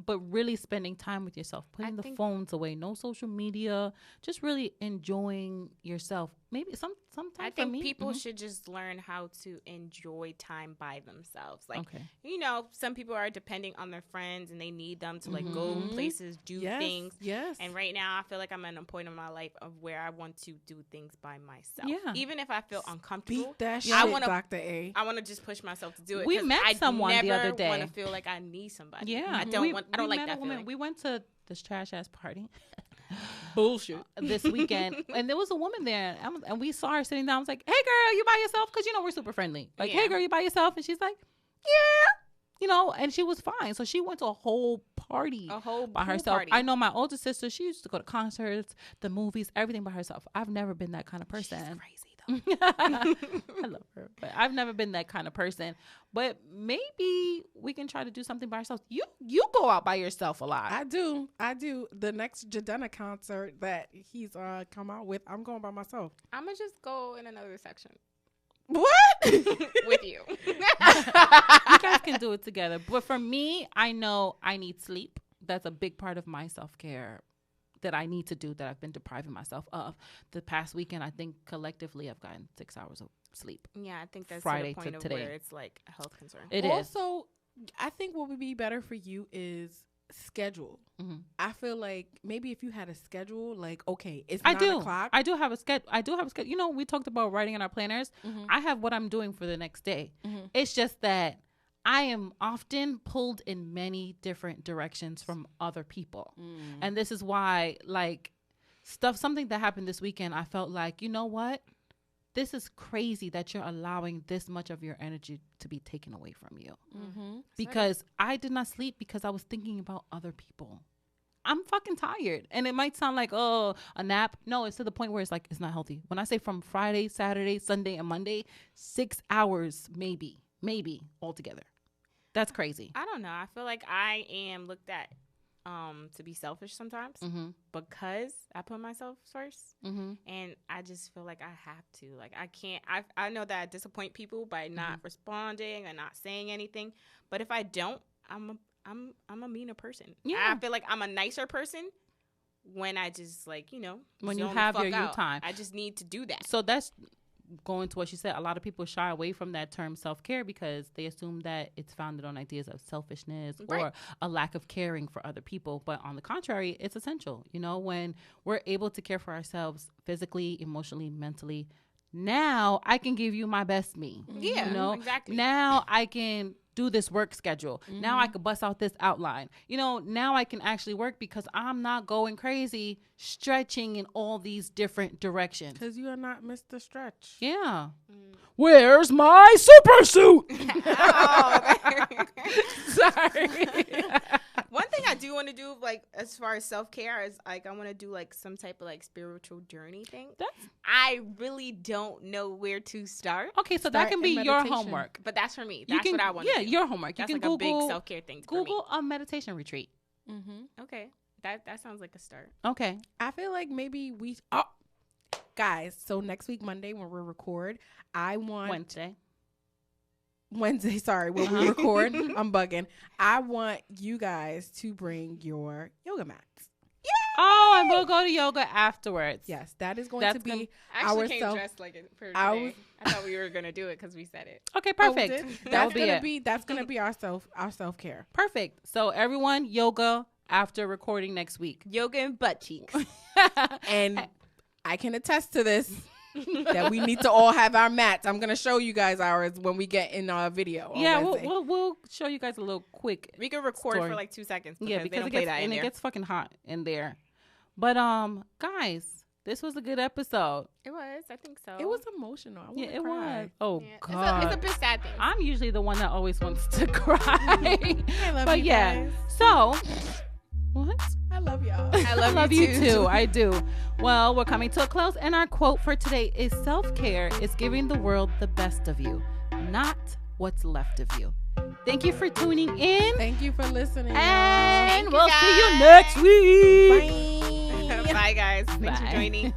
but really spending time with yourself, putting the phones away, no social media, just really enjoying yourself. Maybe sometimes I for think me, people should just learn how to enjoy time by themselves. Like, Okay. you know, some people are depending on their friends and they need them to like go places, do things. Yes. And right now, I feel like I'm at a point in my life of where I want to do things by myself. Yeah. Even if I feel uncomfortable, Beat that I shit, wanna- Dr. A. I want to just push myself to do it. We 'cause met I someone the other day. want to feel like I need somebody. yeah, I don't like met that a woman. feeling. We went to this trash ass party Bullshit. this weekend, and there was a woman there, and we saw her sitting down. I was like, "Hey, girl, you by yourself?" Because you know we're super friendly. Like, "Hey, Yeah. girl, you by yourself?" And she's like, "Yeah." You know, and she was fine. So she went to a whole party A whole by pool herself. party. I know my older sister, she used to go to concerts, the movies, everything by herself. I've never been that kind of person. She's crazy though. I love her, but I've never been that kind of person. But maybe we can try to do something by ourselves. You go out by yourself a lot. I do. The next Jadena concert that he's come out with, I'm going by myself. I'm gonna just go in another section What? with you. You guys can do it together. But for me, I know I need sleep. That's a big part of my self-care that I need to do that I've been depriving myself of. The past weekend, I think collectively I've gotten 6 hours of sleep. Yeah, I think that's Friday to the point to of today. where it's like a health concern. It is. Also, I think what would be better for you is schedule. Mhm. I feel like maybe if you had a schedule, like, okay, it's I 9 do. o'clock. I do have a schedule. You know, we talked about writing in our planners. Mhm. I have what I'm doing for the next day. Mhm. It's just that I am often pulled in many different directions from other people. And this is why, like, something that happened this weekend, I felt like, you know what? This is crazy that you're allowing this much of your energy to be taken away from you. Because I did not sleep because I was thinking about other people. I'm fucking tired. And it might sound like, oh, a nap. No, it's to the point where it's like, it's not healthy. When I say from Friday, Saturday, Sunday, and Monday, 6 hours, maybe altogether. That's crazy. I don't know. I feel like I am looked at to be selfish sometimes because I put myself 1st, and I just feel like I have to. Like I can't. I know that I disappoint people by not responding and not saying anything, but if I don't, I'm a meaner person. Yeah. I feel like I'm a nicer person when I just like When you zone the have fuck your you out. time. I just need to do that. So that's going to what she said. A lot of people shy away from that term self-care because they assume that it's founded on ideas of selfishness or Right. a lack of caring for other people. But on the contrary, it's essential. You know, when we're able to care for ourselves physically, emotionally, mentally, now I can give you my best me. Yeah, You know, exactly. now I can do this work schedule. Now I can bust out this outline. You know, now I can actually work because I'm not going crazy, stretching in all these different directions. Because you are not Mr. Stretch. Yeah. Where's my super suit? Sorry. One thing I do want to do, like as far as self care, is like I want to do like some type of like spiritual journey thing. I really don't know where to start, Okay, so that Start can be in your meditation. homework. but that's for me. You That's can, what I want. Yeah, to do. your homework. That's You like can a big Google self care thing. For me. Google a meditation retreat. Okay, that sounds like a start. Okay. I feel like maybe guys, so next week, Monday, when we record, I want... Wednesday, sorry, when we record, I'm bugging. I want you guys to bring your yoga mats. Oh, and we'll go to yoga afterwards. Yes, that is going That's to be gonna- I actually our came self... dressed like it for I today. was- I thought we were gonna do it because we said it. Okay, Oh, we perfect. did? That will That's be gonna it. be that's gonna be our self-care. Perfect. So everyone, yoga after recording next week. Yoga and butt cheeks. And I can attest to this that we need to all have our mats. I'm gonna show you guys ours when we get in our video. on Yeah, Wednesday. we'll show you guys a little quick. We could record Story. for like 2 seconds. Yeah, they because don't it play gets that in and it there. gets fucking hot in there. But guys, this was a good episode. It was. I think so. It was emotional. I Yeah, wanna it cry. was. Oh Yeah. God, It's a bit sad thing. I'm usually the one that always wants to cry. I love But you yeah, guys. so what? I love y'all. I love you too. I do. Well, we're coming to a close, and our quote for today is self-care is giving the world the best of you, not what's left of you. Thank you for tuning in. Thank you for listening. And we'll see you next week. Bye. Bye, guys. Thanks for Bye. joining.